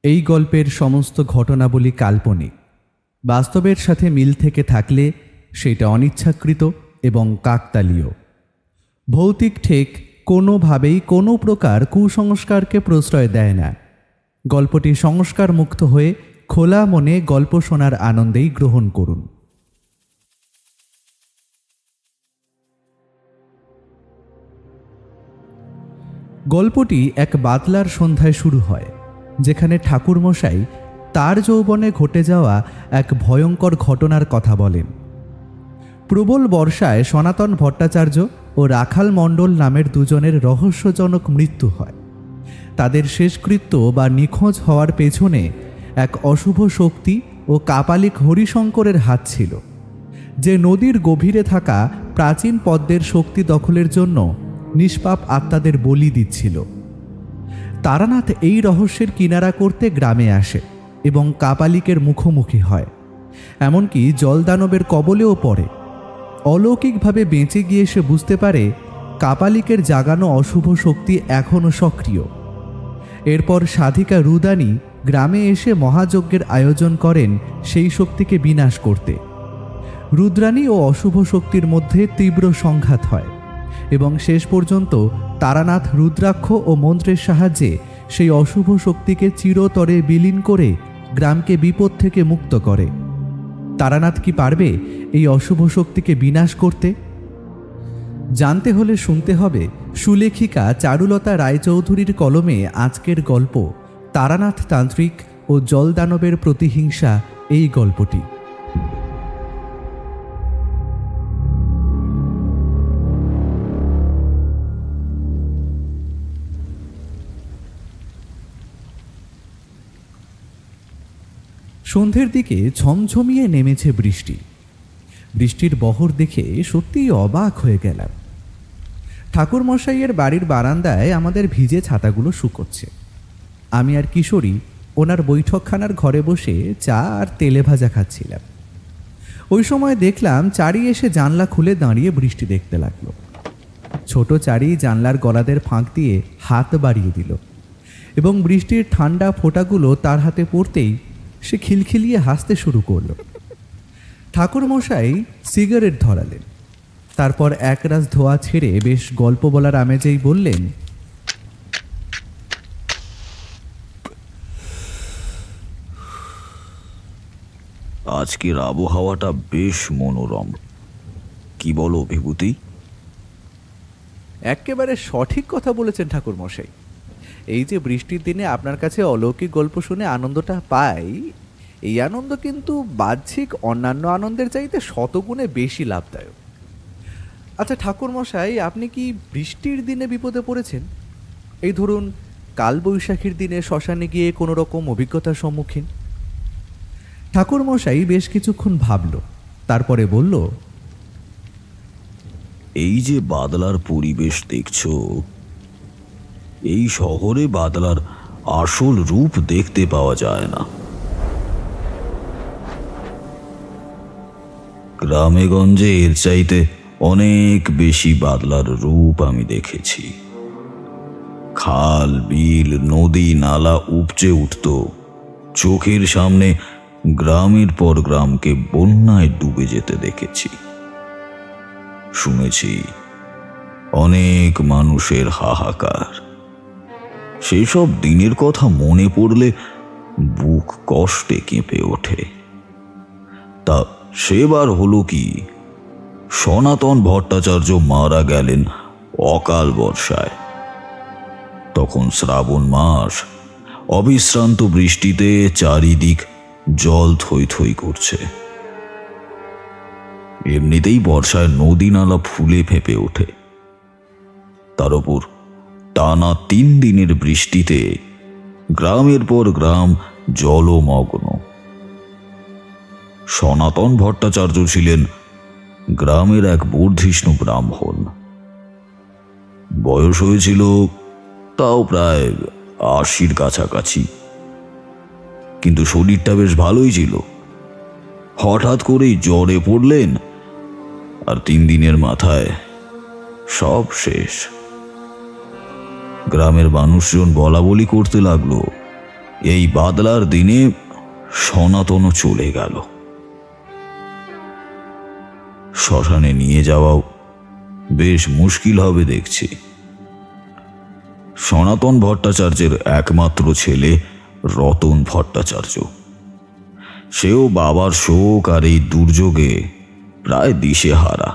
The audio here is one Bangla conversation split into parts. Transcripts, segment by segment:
এই গল্পের সমস্ত ঘটনাবলী কাল্পনিক। বাস্তবের সাথে মিল থেকে থাকলে সেটা অনিচ্ছাকৃত এবং কাকতালীয়। ভৌতিক ঠেক কোনোভাবেই কোনো প্রকার কুসংস্কারকে প্রশ্রয় দেয় না। গল্পটি সংস্কার মুক্ত হয়ে খোলা মনে গল্প শোনার আনন্দেই গ্রহণ করুন। গল্পটি এক বাদলার সন্ধ্যায় শুরু হয়, যেখানে ঠাকুরমশাই তার যৌবনে ঘটে যাওয়া এক ভয়ঙ্কর ঘটনার কথা বলেন। প্রবল বর্ষায় সনাতন ভট্টাচার্য ও রাখাল মণ্ডল নামের দুজনের রহস্যজনক মৃত্যু হয়। তাদের শেষকৃত্য বা নিখোঁজ হওয়ার পেছনে এক অশুভ শক্তি ও কাপালিক হরিশঙ্করের হাত ছিল, যে নদীর গভীরে থাকা প্রাচীন পদ্মের শক্তি দখলের জন্য নিষ্পাপ আত্মাদের বলি দিচ্ছিল। তারানাথ এই রহস্যের কিনারা করতে গ্রামে আসে এবং কাপালিকের মুখোমুখি হয়, এমনকি জলদানবের কবলেও পড়ে। অলৌকিকভাবে বেঁচে গিয়ে সে বুঝতে পারে কাপালিকের জাগানো অশুভ শক্তি এখনও সক্রিয়। এরপর সাধিকা রুদানি গ্রামে এসে মহাযজ্ঞের আয়োজন করেন সেই শক্তিকে বিনাশ করতে। রুদ্রাণী ও অশুভ শক্তির মধ্যে তীব্র সংঘাত হয় এবং শেষ পর্যন্ত তারানাথ রুদ্রাক্ষ ও মন্ত্রের সাহায্যে সেই অশুভ শক্তিকে চিরতরে বিলীন করে গ্রামকে বিপদ থেকে মুক্ত করে। তারানাথ কি পারবে এই অশুভ শক্তিকে বিনাশ করতে? জানতে হলে শুনতে হবে সুলেখিকা চারুলতা রায়চৌধুরীর কলমে আজকের গল্প তারানাথ তান্ত্রিক ও জলদানবের প্রতিহিংসা, এই গল্পটি। সন্ধ্যের দিকে ঝমঝমিয়ে নেমেছে বৃষ্টি। বৃষ্টির বহর দেখে সত্যিই অবাক হয়ে গেলাম। ঠাকুরমশাইয়ের বাড়ির বারান্দায় আমাদের ভিজে ছাতাগুলো শুকোচ্ছে। আমি আর কিশোরী ওনার বৈঠকখানার ঘরে বসে চা আর তেলে ভাজা খাচ্ছিলাম। ওই সময় দেখলাম চারি এসে জানলা খুলে দাঁড়িয়ে বৃষ্টি দেখতে লাগলো। ছোট চারি জানলার গলাদের ফাঁক দিয়ে হাত বাড়িয়ে দিল এবং বৃষ্টির ঠান্ডা ফোঁটাগুলো তার হাতে পড়তেই সে খিলখিলিয়ে হাসতে শুরু করল। ঠাকুরমশাই সিগারেট ধরালেন, তারপর একরাশ ধোয়া ছেড়ে বেশ গল্প বলার আমেজেই বললেন, আজকের আবহাওয়াটা বেশ মনোরম, কি বলো বিভূতি? একেবারে সঠিক কথা বলেছেন ঠাকুরমশাই। এই যে বৃষ্টির দিনে আপনার কাছে অলৌকিক গল্প শুনে আনন্দটা পাই, এই আনন্দ কিন্তু বাহ্যিক অন্যান্য আনন্দের চাইতে শতগুণে বেশি লাভদায়ক। আচ্ছা ঠাকুরমশাই, আপনি কি বৃষ্টির দিনে বিপদে পড়েছেন? এই ধরুন কালবৈশাখীর দিনে শ্মশানে গিয়ে কোনো রকম অভিজ্ঞতার সম্মুখীন? ঠাকুরমশাই বেশ কিছুক্ষণ ভাবল, তারপরে বলল, এই যে বাদলার পরিবেশ দেখছো, এই শহরে বাদলার আসল রূপ দেখতে পাওয়া যায় না। গ্রামে গঞ্জে এর চাইতে অনেক বেশি বাদলার রূপ আমি দেখেছি। খাল, বিল, নদী, নালা উপচে উঠত চোখের সামনে, গ্রামের পর গ্রামকে বন্যায় ডুবে যেতে দেখেছি। শুনেছি অনেক মানুষের হাহাকার। সেসব দিনের কথা মনে পড়লে বুক কষ্টে কেঁপে ওঠে। তা সেবার হলো কি, সনাতন ভট্টাচার্য মারা গেলেন অকাল বর্ষায়। তখন শ্রাবণ মাস, অবিশ্রান্ত বৃষ্টিতে চারিদিক জল থই থই করছে। এমনিতেই বর্ষায় নদী নালা ফুলে ফেঁপে ওঠে, তার উপর টানা 3 দিনের বৃষ্টিতে গ্রামের পর গ্রাম জলমগ্ন। সনাতন ভট্টাচার্য ছিলেন গ্রামের এক বর্ধিষ্ণু ব্রাহ্মণ। বয়স হয়েছিল তাও প্রায় 80-র কাছাকাছি, কিন্তু শরীরটা বেশ ভালোই ছিল। হঠাৎ করেই জ্বরে পড়লেন, আর 3 দিনের মাথায় সব শেষ। গ্রামের মানুষজন বলা বলি করতে লাগলো, এই বাদলার দিনে সনাতনও চলে গেল। শ্মশানে নিয়ে যাওয়াও বেশ মুশকিল হবে দেখছি। সনাতন ভট্টাচার্যের একমাত্র ছেলে রতন ভট্টাচার্য, সেও বাবার শোক আর এই দুর্যোগে প্রায় দিশেহারা।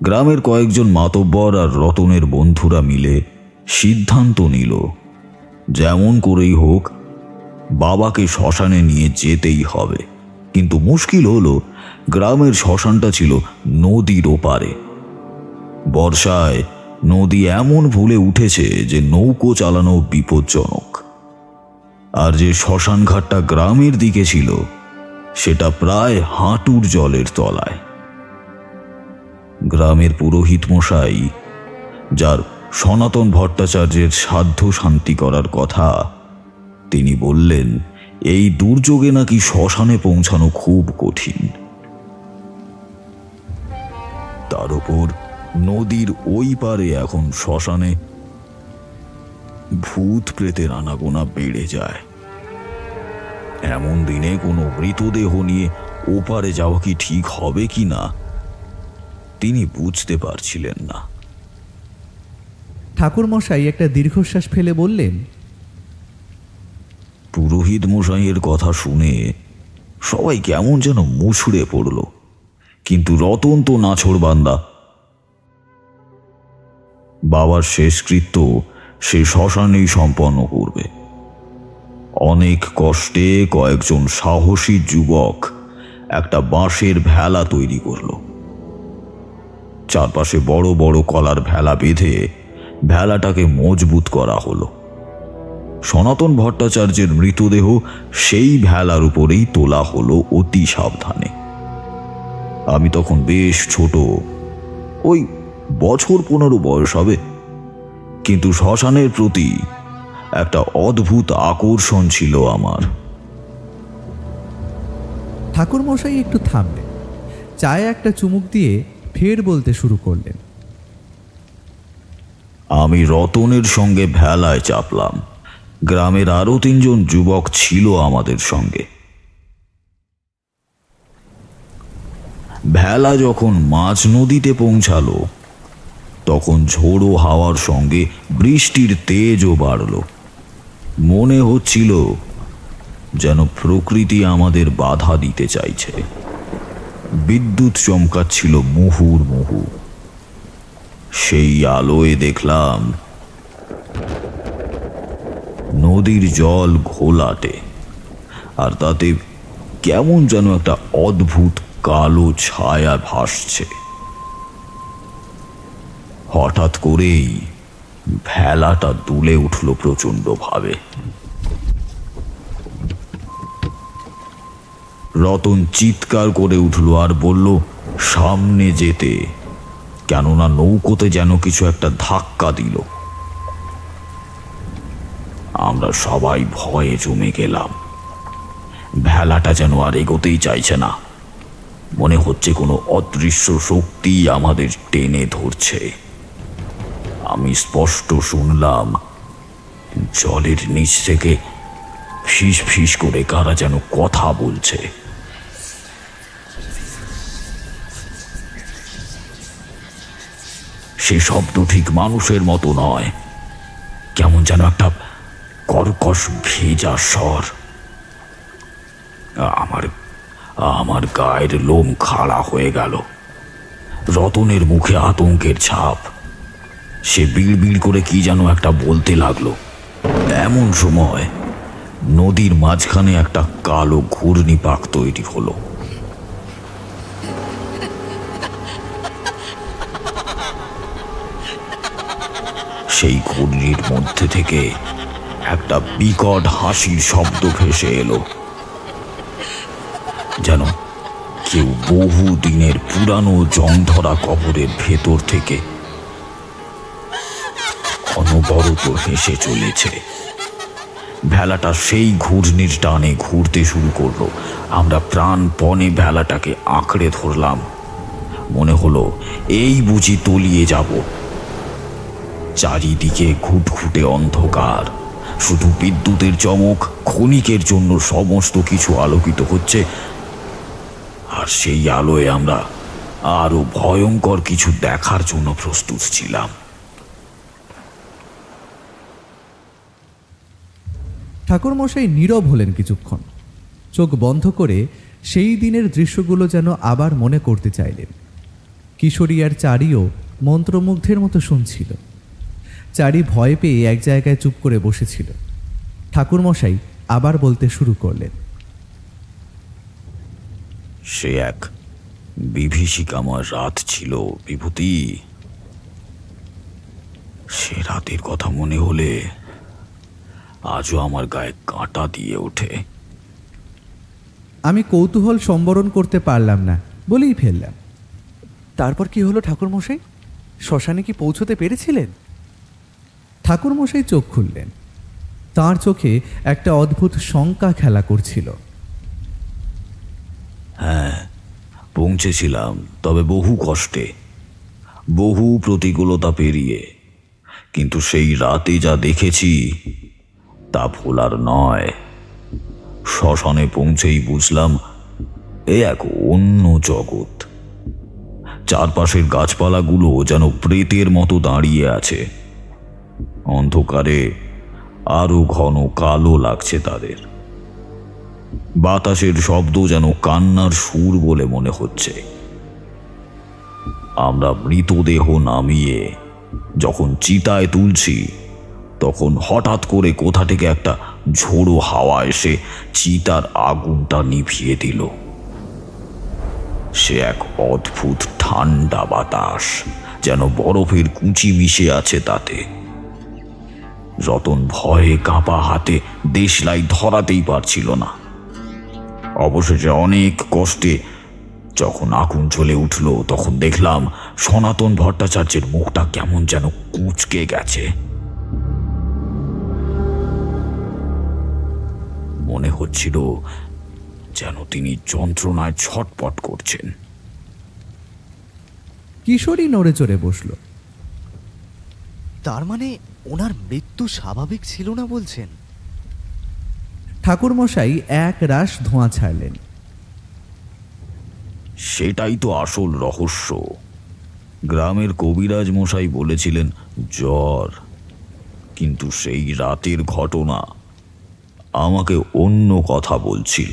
গ্রামের কয়েকজন মাতব্বর আর রতনের বন্ধুরা মিলে সিদ্ধান্ত নিল যেমন করেই হোক বাবাকে শ্মশানে নিয়ে যেতেই হবে। কিন্তু মুশকিল হলো, গ্রামের শ্মশানটা ছিল নদীর ওপারে। বর্ষায় নদী এমন ফুলে উঠেছে যে নৌকো চালানো বিপজ্জনক। আর যে শ্মশান ঘাটটা গ্রামের দিকে ছিল সেটা প্রায় হাঁটুর জলের তলায়। গ্রামের পুরোহিত মশাই, যার সনাতন ভট্টাচার্যের সাধ্য শান্তি করার কথা, তিনি বললেন এই দুর্যোগে নাকি শ্মশানে পৌঁছানো খুব কঠিন। তার উপর নদীর ওই পারে এখন শ্মশানে ভূত প্রেতের আনাগোনা বেড়ে যায়। এমন দিনে কোনো মৃতদেহ নিয়ে ওপারে যাওয়া কি ঠিক হবে কি না তিনি বুঝতে পারছিলেন না। ঠাকুরমশাই একটা দীর্ঘশ্বাস ফেলে বললেন, পুরোহিত মশাইয়ের কথা শুনে সবাই কেমন যেন মুছড়ে পড়ল, কিন্তু রতন তো নাছোড়বান্দা। বাবার শেষকৃত্য সে শ্মশানেই সম্পন্ন করবে। অনেক কষ্টে কয়েকজন সাহসী যুবক একটা বাঁশের ভেলা তৈরি করল। চারপাশে বড় বড় কলার ভেলা বেঁধে ভেলাটাকে মজবুত করা হলো। সনাতন ভট্টাচার্যের মৃতদেহ সেই ভেলার উপরেই তোলা হলো অতি সাবধানে। আমি তখন বেশ ছোট, ওই বছর 15 বয়স হবে, কিন্তু শ্মশানের প্রতি একটা অদ্ভুত আকর্ষণ ছিল আমার। ঠাকুরমশাই একটু থামলেন, চায়ে একটা চুমুক দিয়ে ফের বলতে শুরু করলেন, আমি রতনের সঙ্গে ভেলায় চাপলাম। গ্রামের আরো 3 জন যুবক ছিল আমাদের সঙ্গে। ভেলা যখন মাঝ নদীতে পৌঁছালো তখন ঝোড়ো হাওয়ার সঙ্গে বৃষ্টির তেজও বাড়ল। মনে হচ্ছিল যেন প্রকৃতি আমাদের বাধা দিতে চাইছে। বিদ্যুৎ চমকাচ্ছিল মুহুর্মুহু। সেই আলোয় দেখলাম নদীর জল ঘোলাটে, আর তাতে কেমন যেন একটা অদ্ভুত কালো ছায়া ভাসছে। হঠাৎ করেই ভেলাটা দুলে উঠল প্রচন্ড ভাবে। রতন চিৎকার করে উঠল আর বলল সামনে যেতে, কেননা নৌকোতে যেন কিছু একটা ধাক্কা দিল। আমরা সবাই ভয়ে জমে গেলাম। ভেলাটা যেন আর এগোতেই চাইছে না। মনে হচ্ছে কোনো অদৃশ্য শক্তি আমাদের টেনে ধরছে। আমি স্পষ্ট শুনলাম জলের নিচ থেকে ফিস ফিস করে কারা যেন কথা বলছে। সে শব্দ ঠিক মানুষের মতো নয়, কেমন যেন একটা কর্কশ ভেজা স্বর। আমার গায়ের লোম খাড়া হয়ে গেল। রতনের মুখে আতঙ্কের ছাপ। সে বিড়বিড় করে কি যেন একটা বলতে লাগলো। এমন সময় নদীর মাঝখানে একটা কালো ঘূর্ণিপাক তৈরি হলো। সেই ঘূর্ণির মধ্যে থেকে একটা বিকট হাসির শব্দ ভেসে এলো, যেন কেউ বহু দিনের পুরানো জংধরা কবরের ভেতর থেকে অনবরত হেসে চলেছে। ভেলাটা সেই ঘূর্ণির টানে ঘুরতে শুরু করলো। আমরা প্রাণপণে ভেলাটাকে আঁকড়ে ধরলাম। মনে হলো এই বুঝি তলিয়ে যাব। চারিদিকে ঘুটঘুটে অন্ধকার, শুধু বিদ্যুতের চমক, ক্ষণিকের জন্য সমস্ত কিছু আলোকিত হচ্ছে, আর সেই আলোয় আমরা আরো ভয়ঙ্কর কিছু দেখার জন্য প্রস্তুত ছিলাম। ঠাকুরমশাই নীরব হলেন কিছুক্ষণ, চোখ বন্ধ করে সেই দিনের দৃশ্যগুলো যেন আবার মনে করতে চাইলেন। কিশোরী আর চারিও মন্ত্রমুগ্ধের মতো শুনছিল। চারি ভয় পেয়ে এক জায়গায় চুপ করে বসেছিল। ঠাকুরমশাই আবার বলতে শুরু করলেন। সে এক বিভীষিকাময় রাত ছিল বিভূতি। সে রাতের কথা মনে হলে আজও আমার গায়ে কাঁটা দিয়ে ওঠে। আমি কৌতূহল সম্বরণ করতে পারলাম না বলেই ফেললাম, তারপর কি হলো ঠাকুরমশাই? শ্মশানে কি পৌঁছতে পেরেছিলেন? ঠাকুরমশাই চোখ খুললেন। তাঁর চোখে একটা অদ্ভুত শঙ্কা খেলা করছিল। হ্যাঁ, পৌঁছেছিলাম, তবে বহু কষ্টে, বহু প্রতিকূলতা পেরিয়ে। কিন্তু সেই রাতে যা দেখেছি তা ভোলার নয়। শ্মশানে পৌঁছেই বুঝলাম এ এক অন্য জগৎ। চারপাশের গাছপালাগুলো যেন প্রেতের মতো দাঁড়িয়ে আছে। অন্ধকারে আরো ঘন কালো লাগছে তাদের। বাতাসের শব্দ যেন কান্নার সুর বলে মনে হচ্ছে। আমরা মৃতদেহ নামিয়ে যখন চিতায় তুলছি, তখন হঠাৎ করে কোথা থেকে একটা ঝোড়ো হাওয়া এসে চিতার আগুনটা নিভিয়ে দিল। সে এক অদ্ভুত ঠান্ডা বাতাস, যেন বরফের কুচি মিশে আছে তাতে। রতন ভয়ে কাঁপা হাতে দেশলাই ধরাতেই পারছিল না। অবশেষে অনেক কষ্টে যখন আগুন জ্বলে উঠল, তখন দেখলাম সনাতন ভট্টাচার্যের মুখটা কেমন যেন কুঁচকে গেছে। মনে হচ্ছিল যেন তিনি যন্ত্রণায় ছটপট করছেন। কিশোরী নড়ে চড়ে বসল। তার মানে ওনার মৃত্যু স্বাভাবিক ছিল না বলছেন? ঠাকুরমশাই এক রাশ ধোঁয়া ছাড়লেন। সেটাই তো আসল রহস্য। গ্রামের কবিরাজ মশাই বলেছিলেন জ্বর, কিন্তু সেই রাতের ঘটনা আমাকে অন্য কথা বলছিল।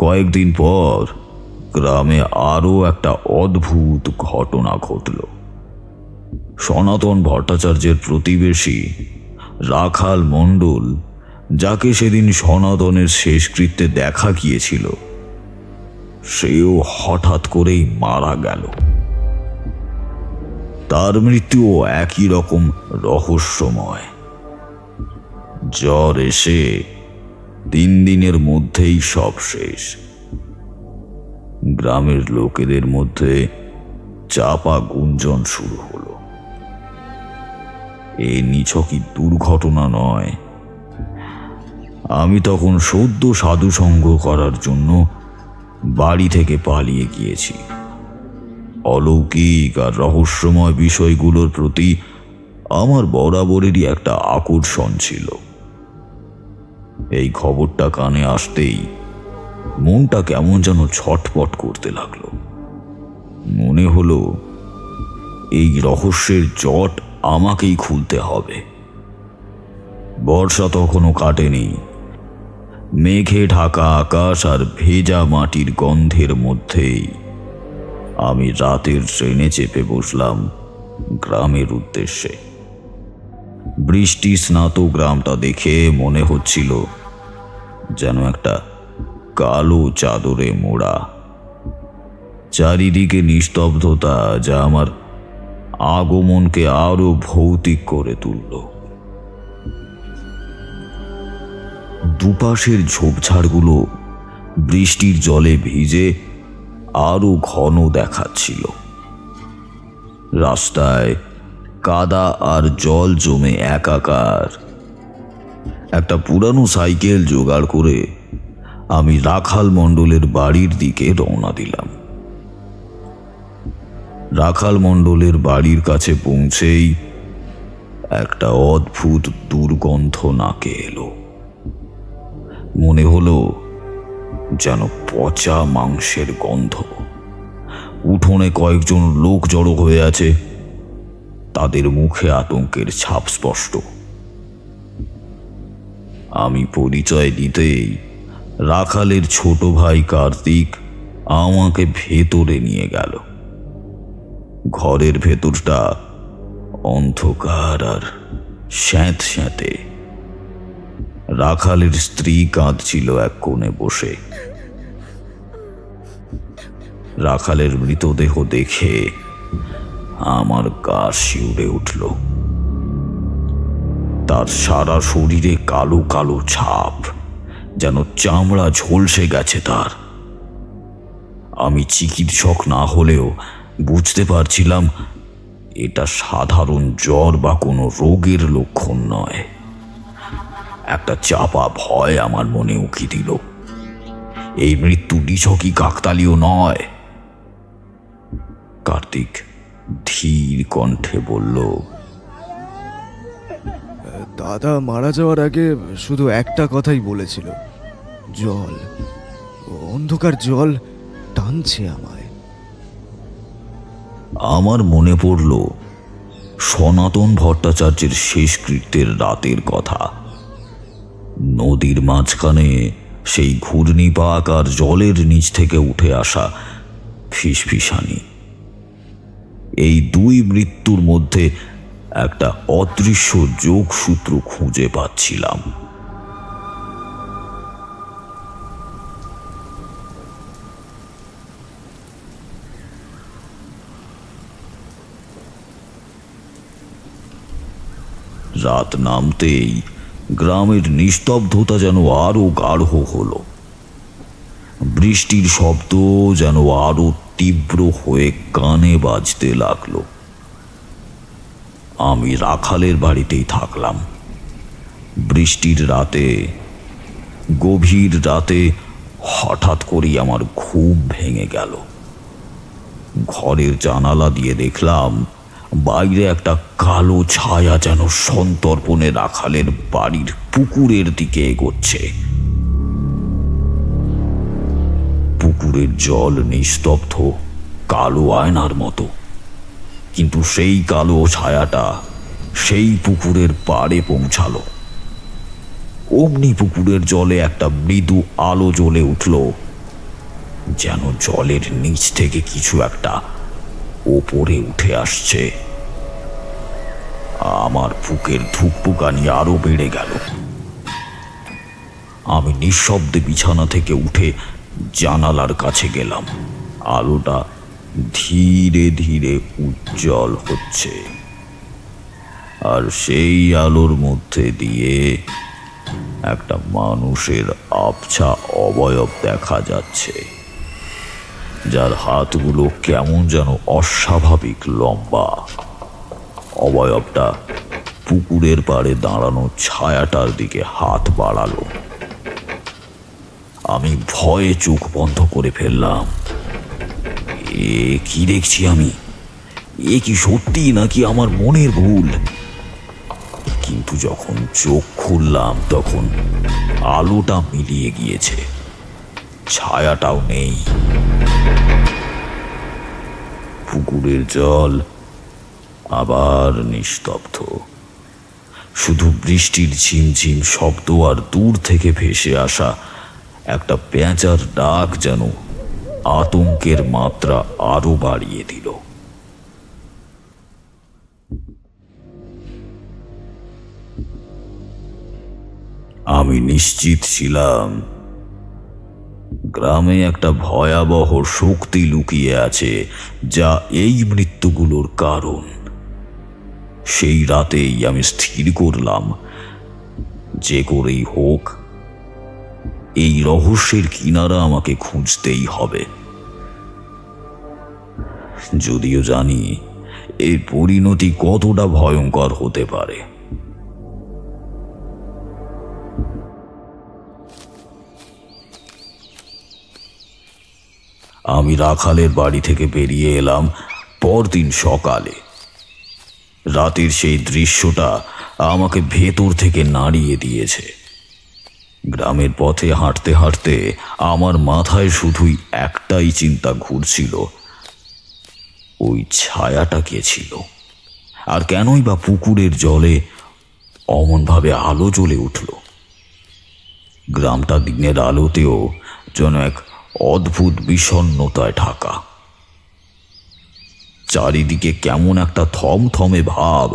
কয়েকদিন পর গ্রামে আরো একটা অদ্ভুত ঘটনা ঘটল। সনাতন ভট্টাচার্যের প্রতিবেশী রাখাল মণ্ডল, যাকে সেদিন সনাতনের শেষকৃত্যে দেখা গিয়েছিল, সেও হঠাৎ করেই মারা গেল। তার মৃত্যুও একই রকম রহস্যময়। জ্বর এসে 3 দিনের মধ্যেই সব শেষ। গ্রামের লোকেদের মধ্যে চাপা গুঞ্জন শুরু হলো। এ নিছকই দুর্ঘটনা নয়। আমি তখন সদ্য সাধুসঙ্গ করার জন্য বাড়ি থেকে পালিয়ে গিয়েছি। অলৌকিক আর রহস্যময় বিষয়গুলোর প্রতি আমার বরাবরেরই একটা আকর্ষণ ছিল। এই খবরটা কানে আসতেই মনটা কেমন যেন ছটপট করতে লাগলো। মনে হলো এই রহস্যের জট আমাকেই খুলতে হবে। বর্ষা তখনও কাটেনি। মেঘে ঢাকা আকাশ আর ভেজা মাটির গন্ধের মধ্যেই আমি রাতের ট্রেনে চেপে বসলাম গ্রামের উদ্দেশ্যে। বৃষ্টি স্নাত গ্রামটা দেখে মনে হচ্ছিল যেন একটা কালো চাদরে মোড়া। চারিদিকে নিস্তব্ধতা, যা আমার আগমনকে আরো ভৌতিক করে তুলল। দুপাশের ঝোপঝাড়গুলো বৃষ্টির জলে ভিজে আরো ঘন দেখাচ্ছিল। রাস্তায় কাদা আর জল জমে একাকার। একটা পুরানো সাইকেল জোগাড় করে আমি রাখাল মণ্ডলের বাড়ির দিকে রওনা দিলাম। রাখাল মণ্ডলের বাড়ির কাছে পৌঁছেই একটা অদ্ভুত দুর্গন্ধ নাকে এলো। মনে হলো যেন পচা মাংসের গন্ধ। উঠোনে কয়েকজন লোক জড়ো হয়ে আছে, তাদের মুখে আতঙ্কের ছাপ স্পষ্ট। আমি পরিচয় দিতেই রাখালের ছোট ভাই কার্তিক আমাকে ভেতরে নিয়ে গেল। ঘরের ভেতরটা অন্ধকার আর স্যাঁতস্যাঁতে। রাখালের স্ত্রী কাঁদছিল এক কোণে বসে। রাখালের মৃতদেহ দেখে আমার গা শিউরে উঠল। তার সারা শরীরে কালো কালো ছাপ, যেন চামড়া ঝলসে গেছে তার। আমি চিকিৎসক না হলেও বুঝতে পারছিলাম এটা সাধারণ জ্বর বা কোনো রোগের লক্ষণ নয়। একটা চাপা ভয় আমার মনে উকি দিল। এই মৃত্যু নিছকই কাকতালীয় নয়। কার্তিক ধীর কণ্ঠে বলল, দাদা মারা যাওয়ার আগে শুধু একটা কথাই বলেছিল, জল, অন্ধকার জল টানছে আমায়। আমার মনে পড়ল সনাতন ভট্টাচার্যের শেষকৃত্যের রাতের কথা। নদীর মাঝখানে সেই ঘূর্ণিপাক আর জলের নিচ থেকে উঠে আসা ফিসফিসানি। এই দুই মৃত্যুর মধ্যে একটা অদৃশ্য যোগসূত্র খুঁজে পাচ্ছিলাম। রাত নামতেই গ্রামের নিস্তব্ধতা যেন আরো গাঢ় হলো। বৃষ্টির শব্দ যেন আরো তীব্র হয়ে কানে বাজতে লাগলো। আমি রাখালের বাড়িতেই থাকলাম। বৃষ্টির রাতে, গভীর রাতে হঠাৎ করেই আমার ঘুম ভেঙে গেল। ঘরের জানালা দিয়ে দেখলাম বাইরে একটা কালো ছায়া যেন সন্তর্পণে রাখালের বাড়ির পুকুরের দিকে এগোচ্ছে। পুকুরের জল নিস্তব্ধ, কালো আয়নার মতো, কিন্তু সেই কালো ছায়াটা সেই পুকুরের পাড়ে পৌঁছালো। অমনি পুকুরের জলে একটা মৃদু আলো জ্বলে উঠল, যেন জলের নিচ থেকে কিছু একটা ওপরে উঠে আসছে। আমার বুকের ধুকপুকানি আরো বেড়ে গেল। আমি নিঃশব্দে বিছানা থেকে উঠে জানালার কাছে গেলাম। আলোটা ধীরে ধীরে উজ্জ্বল হচ্ছে, আর সেই আলোর মধ্যে দিয়ে একটা মানুষের আবছা অবয়ব দেখা যাচ্ছে, যার হাতগুলো কেমন যেন অস্বাভাবিক লম্বা। অবয়বটা পুকুরের পাড়ে দাঁড়ানো ছায়াটার দিকে হাত বাড়ালো। আমি ভয়ে চোখ বন্ধ করে ফেললাম। এ কি দেখছি আমি? এ কি সত্যি নাকি আমার মনের ভুল? কিন্তু যখন চোখ খুললাম তখন আলোটা মিলিয়ে গিয়েছে, ছায়াটাও নেই। পুকুরের জল আবার নিস্তব্ধ, শুধু বৃষ্টির ঝিমঝিম শব্দ আর দূর থেকে ভেসে আসা একটা পেঁচার ডাক যেন আতঙ্কের মাত্রা আরো বাড়িয়ে দিল। আমি নিশ্চিত ছিলাম গ্রামে একটা ভয়াবহ শক্তি লুকিয়ে আছে, যা এই মৃত্যুগুলোর কারণ। সেই রাতেই আমি স্থির করলাম, যে করেই হোক এই রহস্যের কিনারা আমাকে খুঁজতেই হবে। যদিও জানি এর পরিণতি কতটা ভয়ঙ্কর হতে পারে। আমি রাখালের বাড়ি থেকে বেরিয়ে এলাম পরদিন সকালে। রাতের সেই দৃশ্যটা আমাকে ভেতর থেকে নাড়িয়ে দিয়েছে। গ্রামের পথে হাঁটতে হাঁটতে আমার মাথায় শুধুই একটাই চিন্তা ঘুরছিল, ওই ছায়াটা কে ছিল, আর কেনই বা পুকুরের জলে অমনভাবে আলো জ্বলে উঠল। গ্রামটা দিনের আলোতেও যেন এক অদ্ভুত বিষণ্ণতায় ঢাকা। চারিদিকে কেমন একটা থমথমে ভাব,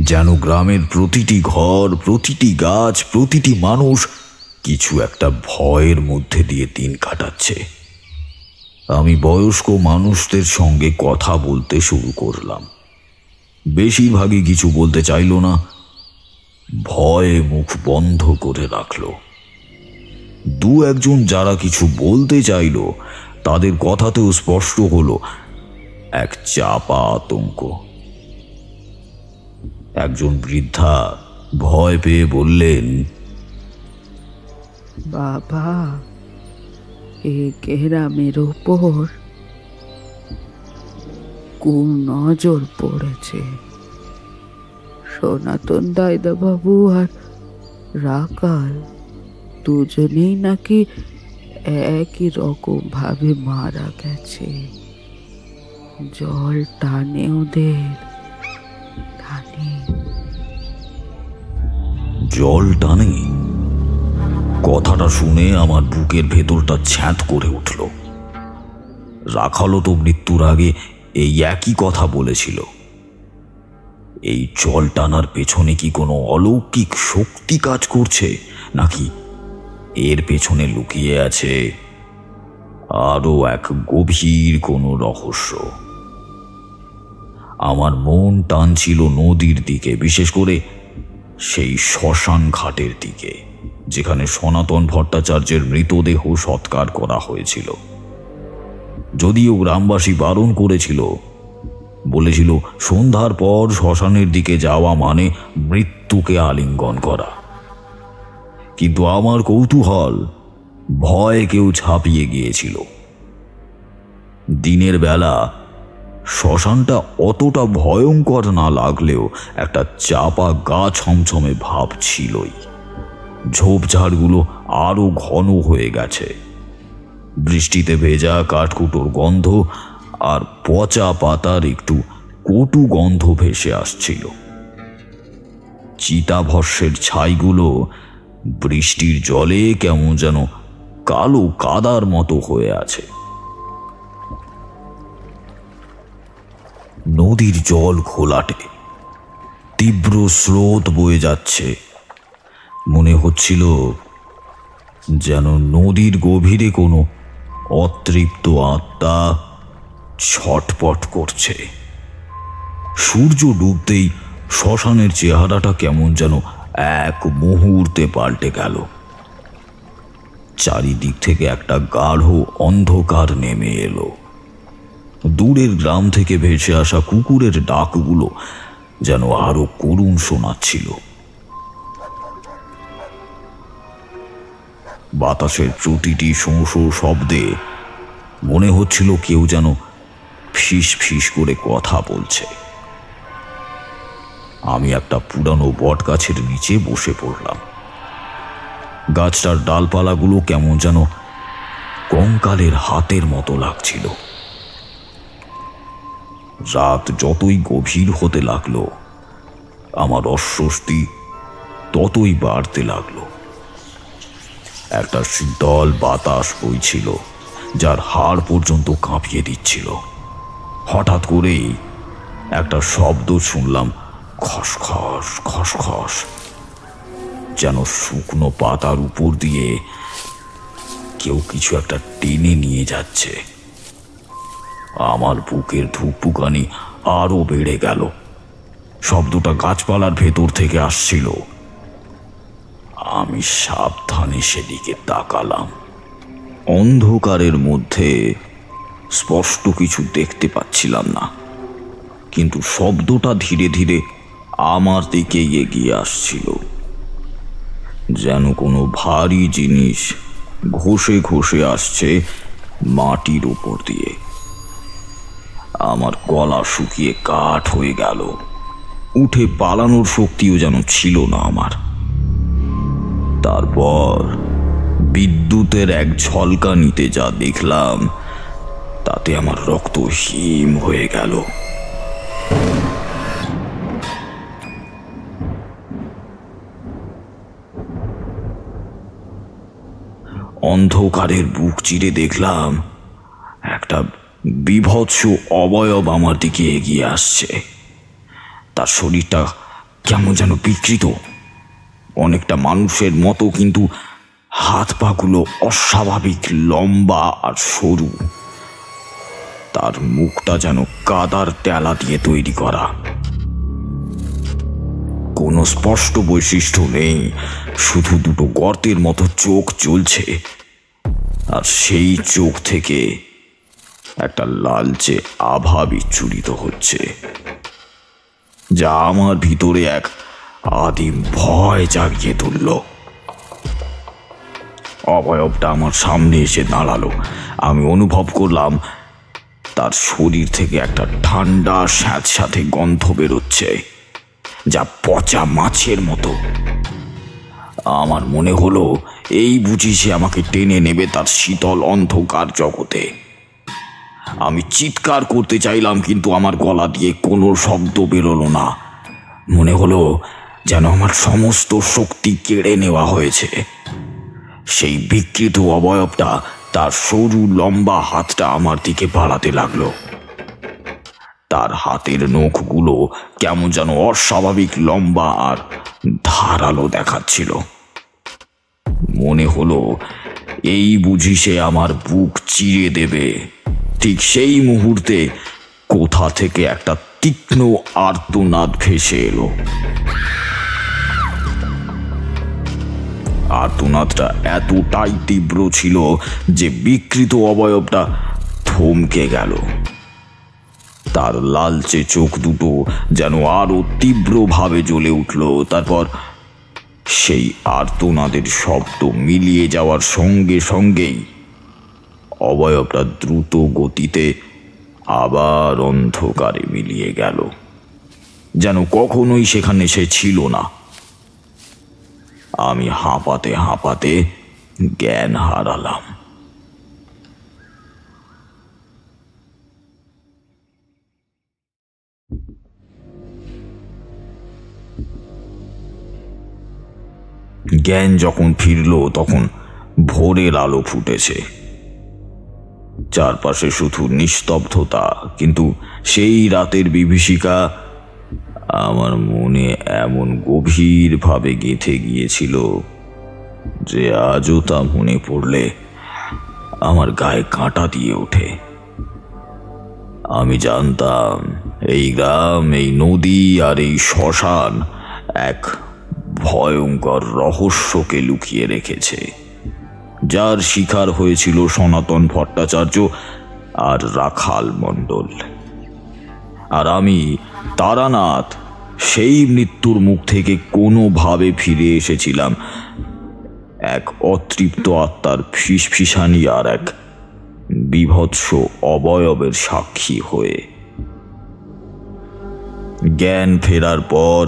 যেন গ্রামের প্রতিটি ঘর, প্রতিটি গাছ, প্রতিটি মানুষ কিছু একটা ভয়ের মধ্যে দিয়ে দিন কাটাচ্ছে। আমি বয়স্ক মানুষদের সঙ্গে কথা বলতে শুরু করলাম। বেশিরভাগই কিছু বলতে চাইল না, ভয়ে মুখ বন্ধ করে রাখল। দু একজন যারা কিছু বলতে চাইল, তাদের কথাতেও স্পষ্ট হলো এক চাপা আতঙ্ক। একজন বৃদ্ধা ভয় পেয়ে বললেন, বাবা, এ গ্রামের ওপর কোন নজর পড়েছে? সনাতন দাইদা বাবু আর রাকাল দুজনেই নাকি একই রকম ভাবে মারা গেছে। জল টানে ওদের, টানে। জল টানে? কথাটা শুনে আমার বুকের ভেতরটা ছ্যাঁত করে উঠল। রাখালও তো মৃত্যুর আগে এই একই কথা বলেছিল। এই জল টানার পেছনে কি কোনো অলৌকিক শক্তি কাজ করছে, নাকি এর পেছনে লুকিয়ে আছে আরো এক গভীর কোনো রহস্য? আমার মন টানছিল নদীর দিকে, বিশেষ করে সেই শ্মশান ঘাটের দিকে, যেখানে সনাতন ভট্টাচার্যের মৃতদেহ সৎকার করা হয়েছিল। যদিও গ্রামবাসী বারণ করেছিল, বলেছিল সন্ধ্যার পর শ্মশানের দিকে যাওয়া মানে মৃত্যুকে আলিঙ্গন করা। কিন্তু আমার কৌতূহল ভয়ে কেউ ছাপিয়ে গিয়েছিল। দিনের বেলা শ্মশানটা অতটা ভয়ঙ্কর না লাগলেও একটা চাপা গা ছমছমে ভাব ছিলই। ঝোপঝাড়গুলো আরো ঘন হয়ে গেছে। বৃষ্টিতে ভেজা কাঠকুটোর গন্ধ আর পচা পাতার একটু কটু গন্ধ ভেসে আসছিল। চিতাভস্যের ছাইগুলো বৃষ্টির জলে কেমন যেন কালো কাদার মতো হয়ে আছে। নদীর জল ঘোলাটে, তীব্র স্রোত বয়ে যাচ্ছে। মনে হচ্ছিল যেন নদীর গভীরে কোনো অতৃপ্ত আত্মা ছটপট করছে। সূর্য ডুবতেই শ্মশানের চেহারাটা কেমন যেন এক মুহূর্তে পাল্টে গেল। চারিদিক থেকে একটা গাঢ় অন্ধকার নেমে এলো। দূরের গ্রাম থেকে ভেসে আসা কুকুরের ডাকগুলো যেন আরো করুণ শোনাচ্ছিল। বাতাসের প্রতিটি শোঁ শব্দে মনে হচ্ছিল কেউ যেন ফিস ফিস করে কথা বলছে। আমি একটা পুরানো বট গাছের নিচে বসে পড়লাম। গাছটার ডালপালাগুলো কেমন যেন কঙ্কালের হাতের মতো লাগছিল। রাত যতই গভীর হতে লাগলো, আমার অস্বস্তি ততই বাড়তে লাগলো। একটা শীতল বাতাস বইছিল, যার হাড় পর্যন্ত কাঁপিয়ে দিচ্ছিল। হঠাৎ করেই একটা শব্দ শুনলাম, খসখস খসখস, যেন শুকনো পাতার উপর দিয়ে কেউ কিছু একটা টেনে নিয়ে যাচ্ছে। আমার বুকের ধুকপুকানি আরো বেড়ে গেল। শব্দটা গাছপালার ভেতর থেকে আসছিল। আমি সাবধানে সেদিকে তাকালাম। অন্ধকারের মধ্যে স্পষ্ট কিছু দেখতে পাচ্ছিলাম না, কিন্তু শব্দটা ধীরে ধীরে আমার দিকে এগিয়ে আসছিল, যেন কোনো ভারী জিনিস ঘষে ঘষে আসছে মাটির উপর দিয়ে। আমার গলা শুকিয়ে কাঠ হয়ে গেল। উঠে পালানোর শক্তিও যেন ছিল না আমার। তারপর বিদ্যুতের এক ঝলকানিতে যা দেখলাম তাতে আমার রক্ত হিম হয়ে গেল। অন্ধকারের বুক চিরে দেখলাম একটা বীভৎস অবয়ব আমার দিকে এগিয়ে আসছে। তার শরীরটা কেমন যেন বিকৃত, অনেকটা মানুষের মতো, কিন্তু হাত পাগুলো অস্বাভাবিক লম্বা আর সরু। তার মুখটা যেন কাদার টেলা দিয়ে তৈরি করা। কোনো স্পষ্ট বৈশিষ্ট্য নেই, শুধু দুটো গর্তের মতো চোখ জ্বলছে, আর সেই চোখ থেকে একটা লালচে আভা বিচ্ছুরিত হচ্ছে, যা আমার ভিতরে এক আদিম ভয় জাগিয়ে তুলল। অবয়বটা আমার সামনে এসে দাঁড়ালো। আমি অনুভব করলাম তার শরীর থেকে একটা ঠান্ডা স্যাঁতস্যাঁতে গন্ধ বেরোচ্ছে, যা পচা মাছের মতো। আমার মনে হলো এই বুঝি সে আমাকে টেনে নেবে তার শীতল অন্ধকার জগতে। আমি চিৎকার করতে চাইলাম, কিন্তু আমার গলা দিয়ে কোনো শব্দ বেরোলো না। মনে হলো যেন আমার সমস্ত শক্তি কেড়ে নেওয়া হয়েছে। সেই বিকৃত অবয়বটা তার সরু লম্বা হাতটা আমার দিকে বাড়াতে লাগলো। তার হাতের নখগুলো কেমন যেন অস্বাভাবিক লম্বা আর ধারালো দেখাচ্ছিল। মনে হলো এই বুঝি সে আমার বুক চিরে দেবে। ঠিক সেই মুহূর্তে কোথা থেকে একটা তীক্ষ্ণ আর্তনাদ ভেসে এলো। আর্তনাদটা এতটাই তীব্র ছিল যে বিকৃত অবয়বটা থমকে গেল। তার লালচে চোখ দুটো যেন আরো তীব্রভাবে জ্বলে উঠল। তারপর সেই আর্তনাদের শব্দ মিলিয়ে যাওয়ার সঙ্গে সঙ্গেই অবয়বটা দ্রুত গতিতে আবার অন্ধকারে মিলিয়ে গেল, যেন কখনোই সেখানে সে ছিল না। আমি হাঁপাতে হাঁপাতে জ্ঞান হারালাম। জ্ঞান যখন ফিরল তখন ভোরের আলো ফুটেছে। চারপাশে শুধু নিস্তব্ধতা, কিন্তু সেই রাতের বিভীষিকা আমার মনে এমন গভীরভাবে গেঁথে গিয়েছিল যে আজও তা মনে পড়লে আমার গায়ে কাঁটা দিয়ে ওঠে। আমি জানতাম এই গ্রাম, এই নদী আর এই শ্মশান এক ভয়ঙ্কর রহস্যকে লুকিয়ে রেখেছে, যার শিকার হয়েছিল সনাতন ভট্টাচার্য আর রাখাল মণ্ডল। আর আমি তারানাথ সেই মৃত্যুর মুখ থেকে কোনোভাবে ফিরে এসেছিলাম এক অতৃপ্ত আত্মার ফিসফিসানি আর এক বীভৎস অবয়বের সাক্ষী হয়ে। জ্ঞান ফেরার পর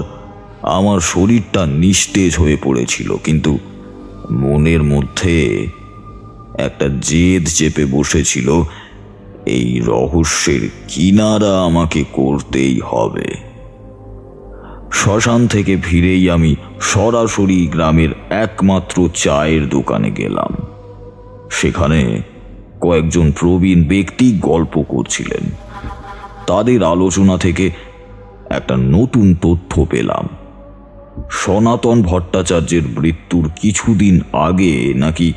আমার শরীরটা নিস্তেজ হয়ে পড়েছিল, কিন্তু মনের মধ্যে একটা জেদ চেপে বসেছিল, এই রহস্যের কিনারা আমাকে করতেই হবে। শ্মশান থেকে ফিরেই আমি সরাসরি গ্রামের একমাত্র চায়ের দোকানে গেলাম। সেখানে কয়েকজন প্রবীণ ব্যক্তি গল্প করছিলেন। তাদের আলোচনা থেকে একটা নতুন তথ্য পেলাম। সনাতন ভট্টাচার্যের মৃত্যুর কিছুদিন আগে নাকি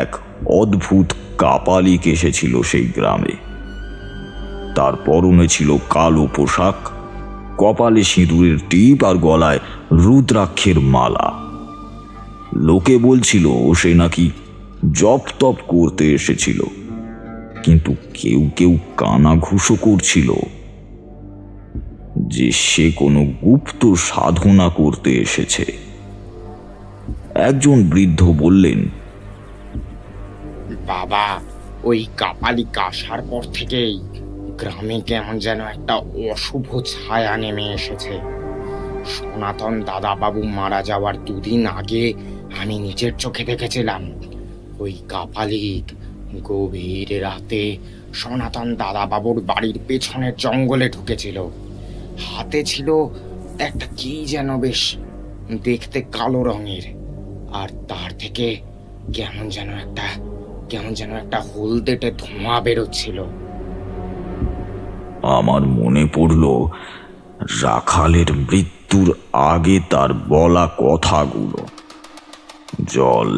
এক অদ্ভুত কাপালিক এসেছিল সেই গ্রামে। তার পরনে ছিল কালো পোশাক, কপালে সিঁদুরের টিপ আর গলায় রুদ্রাক্ষের মালা। লোকে বলছিল সে নাকি জপ তপ করতে এসেছিল, কিন্তু কেউ কেউ কানাঘুষো করছিল যে সে কোনো গুপ্ত সাধনা করতে এসেছে। একজন বৃদ্ধ বললেন, বাবা, ওই কাপালিক আসার পর থেকেই গ্রামে কেমন যেন একটা অশুভ ছায়া নেমে এসেছে। সনাতন দাদাবাবু মারা যাওয়ার 2 দিন আগে আমি নিজের চোখে দেখেছিলাম ওই কাপালিক গভীর রাতে সনাতন দাদাবাবুর বাড়ির পেছনের জঙ্গলে ঢুকেছিল। হাতে ছিল একটা কি যেন বেশ দেখতে কালো রঙের, আর তার থেকে কেমন যেন একটা হলদেটে ধোঁয়া বেরোচ্ছিল। আমার মনে পড়ল রাখালের মৃত্যুর আগে তার বলা কথাগুলো। জল,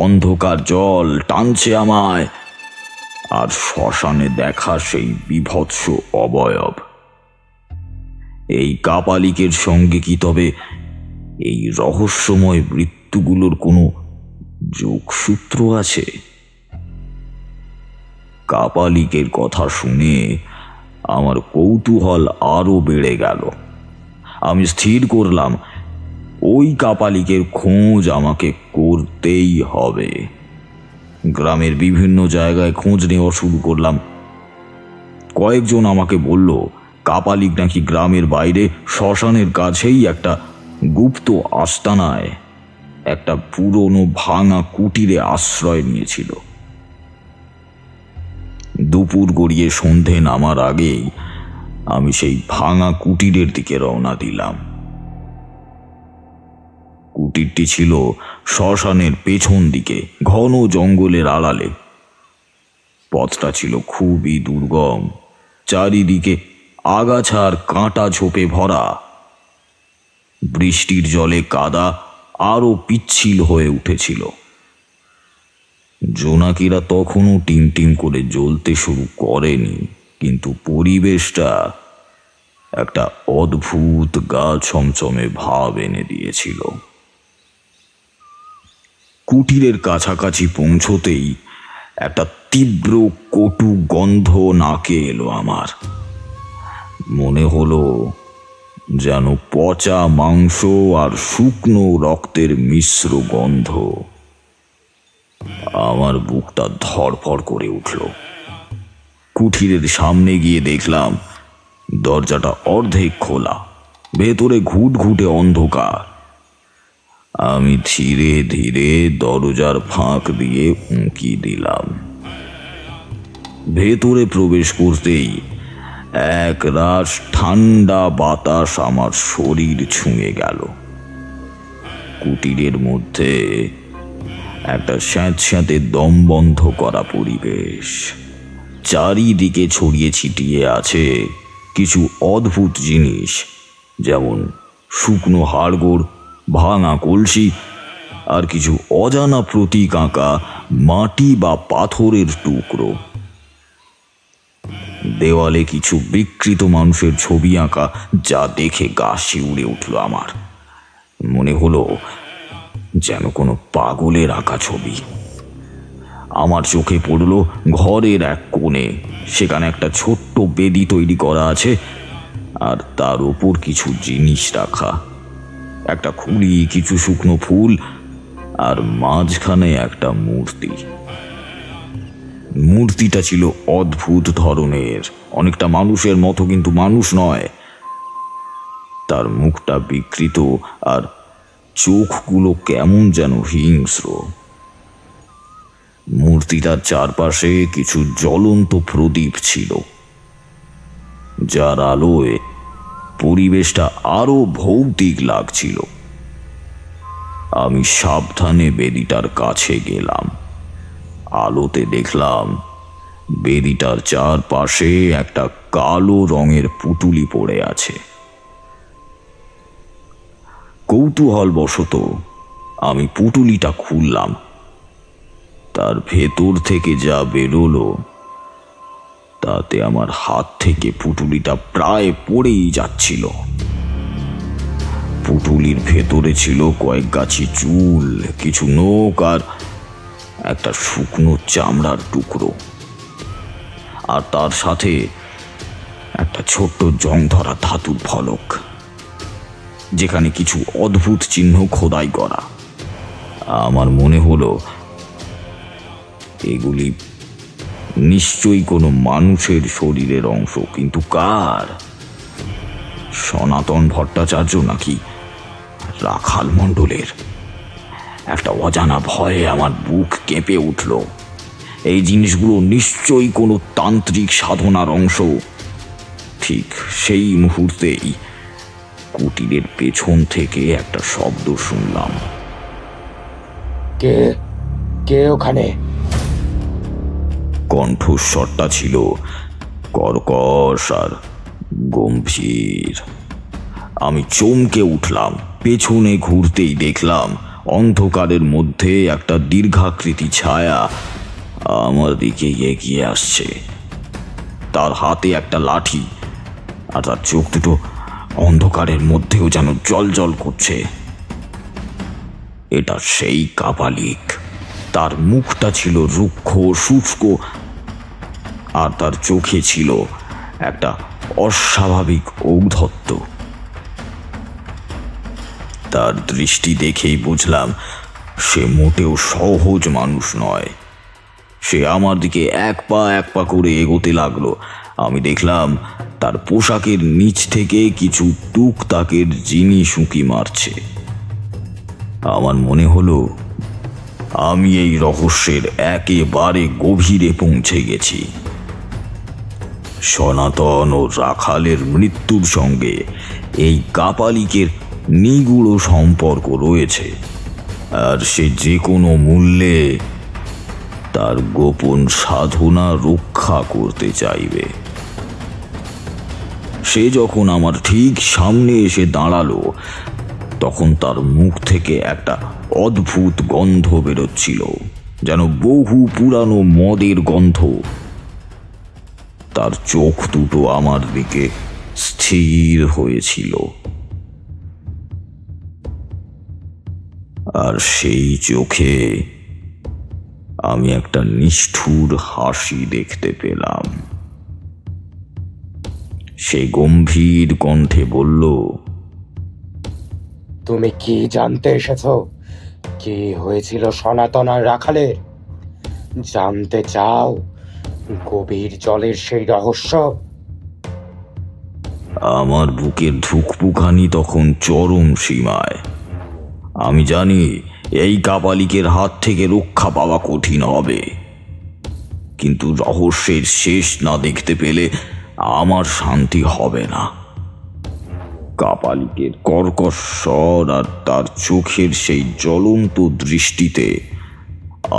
অন্ধকার জল টানছে আমায়, আর শ্মশানে দেখা সেই বিভৎস অবয়ব। এই কাপালিকের সঙ্গে কি তবে এই রহস্যময় মৃত্যুগুলোর কোনো যোগসূত্র আছে? কাপালিকের কথা শুনে আমার কৌতূহল আরো বেড়ে গেল। আমি স্থির করলাম ওই কাপালিকের খোঁজ আমাকে করতেই হবে। গ্রামের বিভিন্ন জায়গায় খোঁজ নেওয়া শুরু করলাম। কয়েকজন আমাকে বলল কাপালিক নাকি গ্রামের বাইরে শ্মশানের কাছেই একটা গুপ্ত আস্তানায় একটা পুরনো ভাঙা কুটিরে আশ্রয় নিয়েছিল। দুপুর গড়িয়ে সন্ধে নামার আগেই আমি সেই ভাঙা কুটিরের দিকে রওনা দিলাম। কুটিরটি ছিল শ্মশানের পেছন দিকে, ঘন জঙ্গলের আড়ালে। পথটা ছিল খুবই দুর্গম, চারিদিকে আগাছা আর কাঁটা ঝোপে ভরা। বৃষ্টির জলে কাদা আরো পিচ্ছিল হয়ে উঠেছিল। জোনাকিরা তখনও টিমটিম করে জ্বলতে শুরু করেনি, কিন্তু পরিবেশটা একটা অদ্ভুত গা ছমছমে ভাব এনে দিয়েছিল। কুটিরের কাছাকাছি পৌঁছতেই একটা তীব্র কটু গন্ধ নাকে এলো আমার। মনে হলো যেন পচা মাংস আর শুকনো রক্তের মিশ্র গন্ধ। আমার বুকটা ধড়ফড় করে উঠল। কুঠিরের সামনে গিয়ে দেখলাম দরজাটা অর্ধেক খোলা, ভেতরে ঘুটঘুটে অন্ধকার। আমি ধীরে ধীরে দরজার ফাঁক দিয়ে উঁকি দিলাম। ভেতরে প্রবেশ করতেই এক রাশ ঠান্ডা বাতাস আমার শরীর ছুঁয়ে গেল। কুটিরের মধ্যে একটা স্যাঁতস্যাঁতে দম বন্ধ করা পরিবেশ। চারিদিকে ছড়িয়ে ছিটিয়ে আছে কিছু অদ্ভুত জিনিস, যেমন শুকনো হাড়গোড়, ভাঙা কলসি, আর কিছু অজানা প্রতীক আঁকা মাটি বা পাথরের টুকরো। দেওয়ালে কিছু বিকৃত মানুষের ছবি আঁকা, যা দেখে গা শিউরে উঠল আমার। মনে হলো যেন কোনো পাগলের আঁকা ছবি। আমার চোখে পড়ল ঘরের এক কোণে, সেখানে একটা ছোট্ট বেদি তৈরি করা আছে, আর তার ওপর কিছু জিনিস রাখা, একটা খুঁড়ি, কিছু শুকনো ফুল, আর মাঝখানে একটা মূর্তি। মূর্তিটা ছিল অদ্ভুত ধরনের, অনেকটা মানুষের মতো, কিন্তু মানুষ নয়। তার মুখটা বিকৃত আর চোখগুলো কেমন যেন হিংস্র। মূর্তিটার চারপাশে কিছু জ্বলন্ত প্রদীপ ছিল, যার আলোয় পরিবেশটা আরো ভৌতিক লাগছিল। আমি সাবধানে বেদিটার কাছে গেলাম। আলোতে দেখলাম বেদিটার চারপাশে একটা কালো রঙের পুটুলি পড়ে আছে। কৌতূহলবশত আমি পুটুলিটা খুললাম। তার ভেতর থেকে যা বেরোলো তাতে আমার হাত থেকে পুটুলিটা প্রায় পড়েই যাচ্ছিল। পুটুলির ভেতরে ছিল কয়েক গাছি চুল, কিছু নখ, আর একটা শুকনো চামড়ার টুকরো, আর তার সাথে একটা ছোট্ট জং ধরা ধাতুর ফলক, যেখানে কিছু অদ্ভুত চিহ্ন খোদাই করা। আমার মনে হলো এগুলি নিশ্চয়ই কোনো মানুষের শরীরের অংশ, কিন্তু কার? সনাতন ভট্টাচার্য নাকি রাখাল মণ্ডলের। একটা অজানা ভয়ে আমার বুক কেঁপে উঠল। এই জিনিসগুলো নিশ্চয়ই কোনো তান্ত্রিক সাধনার অংশ। ঠিক সেই মুহূর্তেই কুটিরের পেছন থেকে একটা শব্দ শুনলাম। কে কে ওখানে? কণ্ঠস্বরটা ছিল কর্কশ আর গম্ভীর। আমি চমকে উঠলাম। পেছনে ঘুরতেই দেখলাম অন্ধকারের মধ্যে একটা দীর্ঘাকৃতি ছায়া আমার দিকে এগিয়ে আসছে। তার হাতে একটা লাঠি, আর তার চোখ দুটো অন্ধকারের মধ্যেও যেন জ্বলজ্বল করছে। এটা সেই কাপালিক। তার মুখটা ছিল রুক্ষ শুষ্ক, আর তার চোখে ছিল একটা অস্বাভাবিক ঔদ্ধত্য। তার দৃষ্টি দেখেই বুঝলাম সে মোটেও সহজ মানুষ নয়। সে আমার দিকে এক পা করে এগোতে লাগলো। আমি দেখলাম তার পোশাকের নিচ থেকে কিছু টুকটাকের জিনিস উঁকি মারছে। আমার মনে হলো আমি এই রহস্যের একেবারে গভীরে পৌঁছে গেছি। সনাতন ও রাখালের মৃত্যুর সঙ্গে এই কাপালিকের নিগুড় সম্পর্ক রয়েছে, আর সে যে কোনো মূল্যে তার গোপন সাধনা রক্ষা করতে চাইবে। সে যখন আমার ঠিক সামনে এসে দাঁড়ালো, তখন তার মুখ থেকে একটা অদ্ভুত গন্ধ বেরোচ্ছিল, যেন বহু পুরানো মদের গন্ধ। তার চোখ দুটো আমার দিকে স্থির হয়েছিল, আর সেই চোখে আমি একটা নিষ্ঠুর হাসি দেখতে পেলাম। সে গম্ভীর কণ্ঠে বলল, তুমি কি জানতে এসেছো? কি হয়েছিল সনাতন আর রাখালের? জানতে চাও গভীর জলের সেই রহস্য? আমার বুকের ধুকপুকানি তখন চরম সীমায়। আমি জানি এই কাপালিকের হাত থেকে রক্ষা পাওয়া কঠিন হবে, কিন্তু রহস্যের শেষ না দেখতে পেলে আমার শান্তি হবে না। কাপালিকের কর্কশ স্বর আর তার চোখের সেই জ্বলন্ত দৃষ্টিতে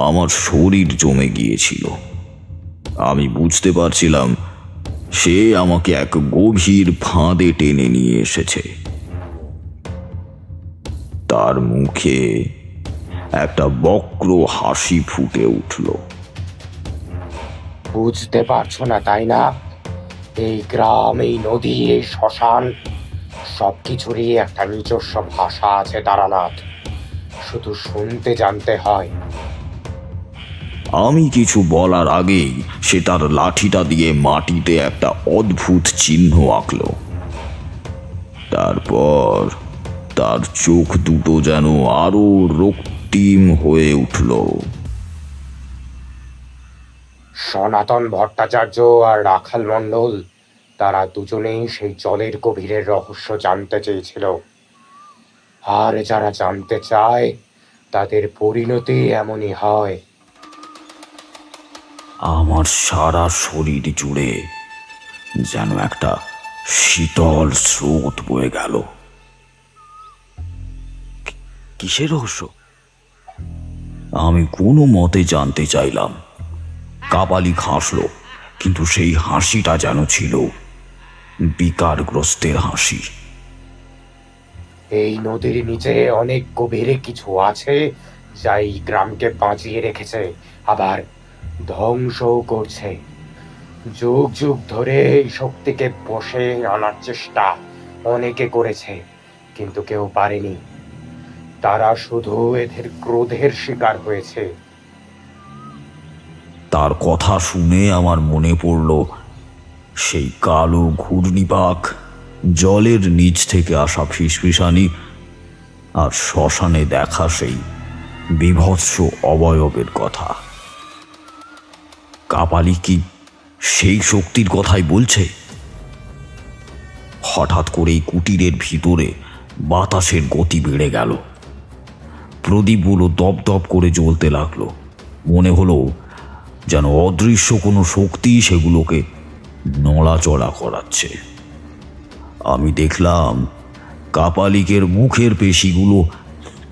আমার শরীর জমে গিয়েছিল। আমি বুঝতে পারছিলাম সে আমাকে এক গভীর ফাঁদে টেনে নিয়ে এসেছে। তার মুখে একটা বক্র হাসি ফুটে উঠল। বুঝতে পারছো না তাই না? এই গ্রাম, এই নদী, এই শ্মশান, সবকিছুরই একটা নিজস্ব ভাষা আছে তারানাথ। শুধু শুনতে জানতে হয়। আমি কিছু বলার আগেই সে তার লাঠিটা দিয়ে মাটিতে একটা অদ্ভুত চিহ্ন আঁকল। তারপর তার চোখ দুটো যেন আরো রক্তিম হয়ে উঠল। সনাতন ভট্টাচার্য আর রাখাল মণ্ডল, তারা দুজনেই সেই জলের গভীরের রহস্য জানতে চেয়েছিল। আর যারা জানতে চায় তাদের পরিণতি এমনই হয়। আমার সারা শরীর জুড়ে যেন একটা শীতল স্রোত বয়ে গেল। কিসের রহস্য? আমি কোনো মতে জানতে চাইলাম। কাপালিক হাসল, কিন্তু সেই হাসিটা যেন ছিল বিকারগ্রস্তের হাসি। এই নদীর নিচে অনেক গভীরে কিছু আছে যা এই গ্রামকে বাঁচিয়ে রেখেছে, আবার ধ্বংসও করছে। যুগ যুগ ধরে এই শক্তিকে বশে আনার চেষ্টা অনেকে করেছে, কিন্তু কেউ পারেনি। তারা শুধু এদের ক্রোধের শিকার হয়েছে। তার কথা শুনে আমার মনে পড়ল সেই কালো ঘূর্ণিপাক, জলের নিচ থেকে আসা ফিসফিসানি, আর শ্মশানে দেখা সেই বিভৎস অবয়বের কথা। কাপালি কি সেই শক্তির কথাই বলছে? হঠাৎ করেই কুটিরের ভিতরে বাতাসের গতি বেড়ে গেল। প্রদীপগুলো দপদপ করে জ্বলতে লাগলো। মনে হলো যেন অদৃশ্য কোনো শক্তি সেগুলোকে নড়াচড়া করাচ্ছে। আমি দেখলাম কাপালিকের মুখের পেশিগুলো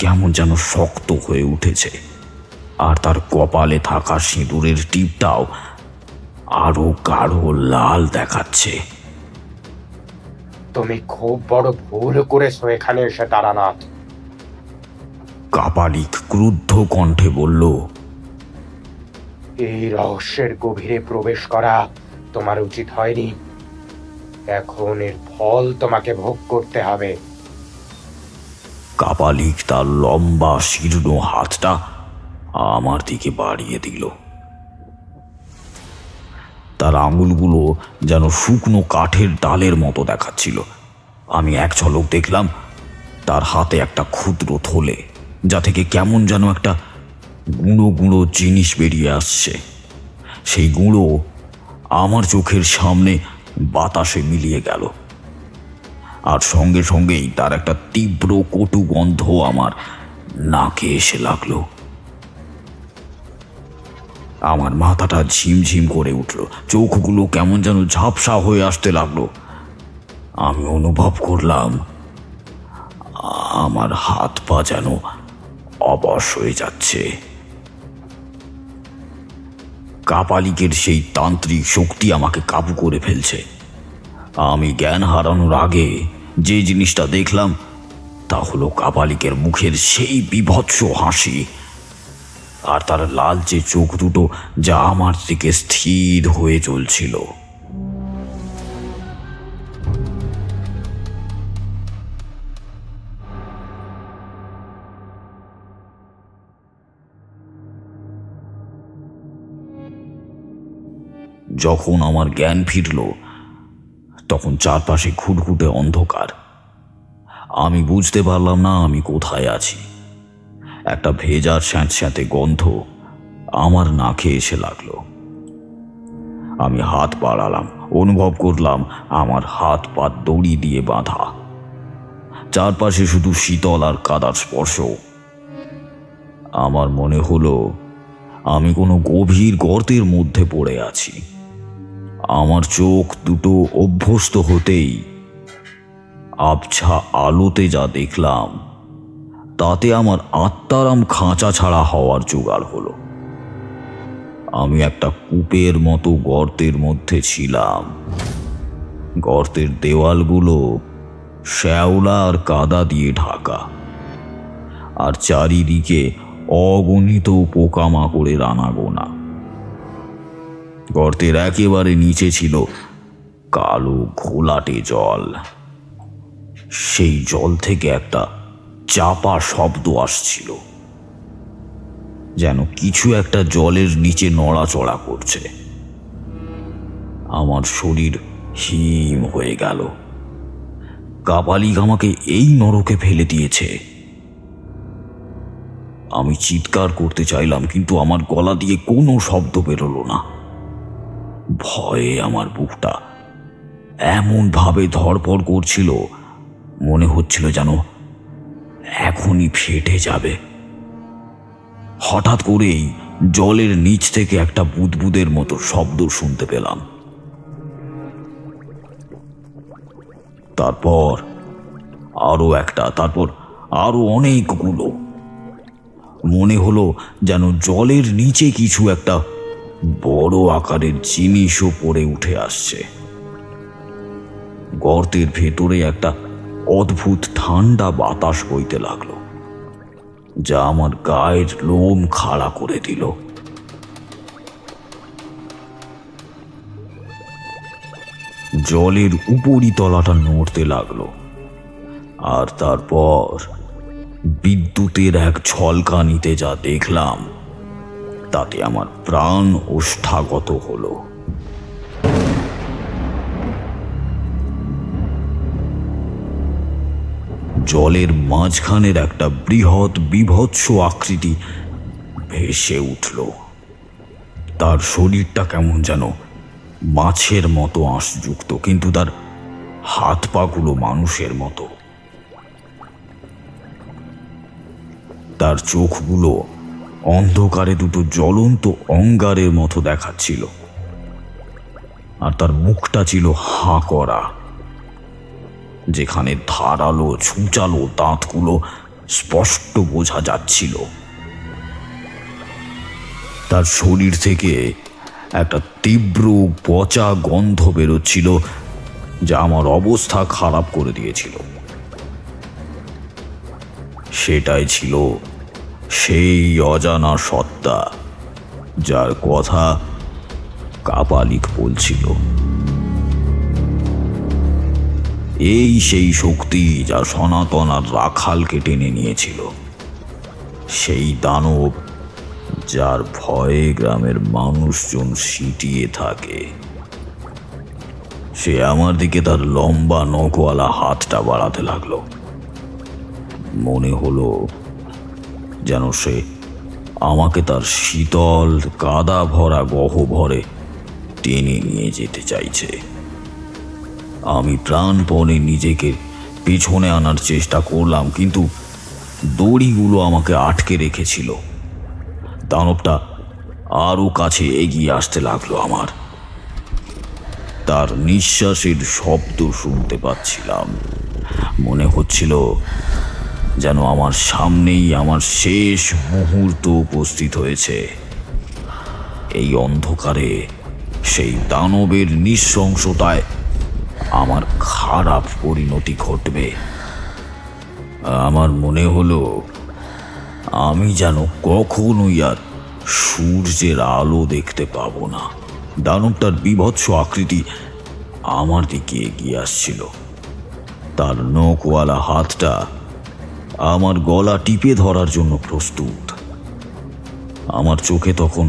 কেমন যেন শক্ত হয়ে উঠেছে, আর তার কপালে থাকা সিঁদুরের টিপটাও আরো গাঢ় লাল দেখাচ্ছে। তুমি খুব বড় ভুল করেছো এখানে এসে তারানাথ। কাপালিক ক্রুদ্ধ কণ্ঠে বলল, এই রহস্যের গভীরে প্রবেশ করা তোমার উচিত হয়নি। এখন এর ফল তোমাকে ভোগ করতে হবে। কাপালিক তার লম্বা শীর্ণ হাতটা আমার দিকে বাড়িয়ে দিল। তার আঙুলগুলো যেন শুকনো কাঠের ডালের মতো দেখাচ্ছিল। আমি এক ঝলক দেখলাম তার হাতে একটা ক্ষুদ্র থলে, যা থেকে কেমন যেন একটা গুঁড়ো গুঁড়ো জিনিস বেরিয়ে আসছে। সেই গুঁড়ো আমার চোখের সামনে বাতাসে মিলিয়ে গেল, আর সঙ্গে সঙ্গেই তার একটা তীব্র কটু গন্ধ আমার নাকে এসে লাগলো। আমার মাথাটা ঝিমঝিম করে উঠল, চোখগুলো কেমন যেন ঝাপসা হয়ে আসতে লাগলো। আমি অনুভব করলাম আমার হাত পা যেন অবশ হয়ে যাচ্ছে। কাপালিকের সেই তান্ত্রিক শক্তি আমাকে কাবু করে ফেলছে। আমি জ্ঞান হারানোর আগে যে জিনিসটা দেখলাম তা হলো কাপালিকের মুখের সেই বীভৎস হাসি, আর তার লালচে চোখ দুটো যা আমার দিকে স্থির হয়ে চলছিল। যখন আমার জ্ঞান ফিরল তখন চারপাশে ঘুটঘুটে অন্ধকার। আমি বুঝতে পারলাম না আমি কোথায় আছি। একটা ভেজার স্যাঁতস্যাঁতে গন্ধ আমার নাকে এসে লাগলো। আমি হাত বাড়ালাম, অনুভব করলাম আমার হাত পা দড়ি দিয়ে বাঁধা। চারপাশে শুধু শীতল আর কাদার স্পর্শ। আমার মনে হলো আমি কোনো গভীর গর্তের মধ্যে পড়ে আছি। আমার চোখ দুটো অভ্যস্ত হতেই আবছা আলোতে যা দেখলাম তাতে আমার আত্মারাম খাঁচা ছাড়া হওয়ার জোগাড় হলো। আমি একটা কূপের মতো গর্তের মধ্যে ছিলাম। গর্তের দেওয়ালগুলো শ্যাওলা আর কাদা দিয়ে ঢাকা, আর চারিদিকে অগণিত পোকামাকড়ের আনাগোনা। গর্তের একেবারে নিচে ছিল কালো ঘোলাটে জল। সেই জল থেকে একটা চাপা শব্দ আসছিল, যেন কিছু একটা জলের নিচে নড়াচড়া করছে। আমার শরীর হিম হয়ে গেল। কাপালিক আমাকে এই নরকে ফেলে দিয়েছে। আমি চিৎকার করতে চাইলাম, কিন্তু আমার গলা দিয়ে কোনো শব্দ বেরোলো না। ভয়ে আমার বুকটা এমন ভাবে ধড়ফড় করছিল, মনে হচ্ছিল যেন এখনই ফেটে যাবে। হঠাৎ করেই জলের নিচ থেকে একটা বুদবুদের মতো শব্দ শুনতে পেলাম। তারপর আরো একটা, তারপর আরো অনেকগুলো। মনে হলো যেন জলের নিচে কিছু একটা বড় আকারের জিনিসও পড়ে উঠে আসছে। গর্তের ভেতরে একটা অদ্ভুত ঠান্ডা বাতাস বইতে লাগলো, যা আমার গায়ের লোম খাড়া করে দিল। জলের উপরিতলাটা নড়তে লাগলো, আর তারপর বিদ্যুতের এক ঝলকানিতে যা দেখলাম তাতে আমার প্রাণ ওষ্ঠাগত হলো। জলের মাঝখানের একটা বৃহৎ বিভৎস আকৃতি ভেসে উঠল। তার শরীরটা কেমন যেন মাছের মতো আঁশযুক্ত, কিন্তু তার হাত পাগুলো মানুষের মতো। তার চোখগুলো অন্ধকারে দুটো জ্বলন্ত অঙ্গারের মতো দেখাচ্ছিল, আর তার মুখটা ছিল হাঁ করা, যেখানে ধারালো ছুঁচালো দাঁতগুলো স্পষ্ট বোঝা যাচ্ছিল। তার শরীর থেকে একটা তীব্র পচা গন্ধ বেরোচ্ছিল, যা আমার অবস্থা খারাপ করে দিয়েছিল। সেটাই ছিল সেই অজানা সত্তা যার কথা কাপালিক বলছিল। এই সেই শক্তি যা সনাতন আর রাখালকে টেনে নিয়েছিল, সেই দানব যার ভয়ে গ্রামের মানুষজন সিটিয়ে থাকে। সে আমার দিকে তার লম্বা নখওয়ালা হাতটা বাড়াতে লাগলো। মনে হলো যেন সে আমাকে তার শীতল কাদা ভরা গহ্বরে টেনে নিয়ে যেতে চাইছে। আমি প্রাণপণে নিজেকে পিছনে আনার চেষ্টা করলাম, কিন্তু দড়িগুলো আমাকে আটকে রেখেছিল। দানবটা আরো কাছে এগিয়ে আসতে লাগলো আমার। তার নিঃশ্বাসের শব্দ শুনতে পাচ্ছিলাম। মনে হচ্ছিল যেন আমার সামনেই আমার শেষ মুহূর্ত উপস্থিত হয়েছে। এই অন্ধকারে সেই দানবের নৃশংসতায় আমার খারাপ পরিণতি ঘটবে। আমার মনে হলো আমি যেন কখনোই আর সূর্যের আলো দেখতে পাবো না। দানবটার বীভৎস আকৃতি আমার দিকে এগিয়ে আসছিল। তার নখওয়ালা হাতটা আমার গলা টিপে ধরার জন্য প্রস্তুত। আমার চোখে তখন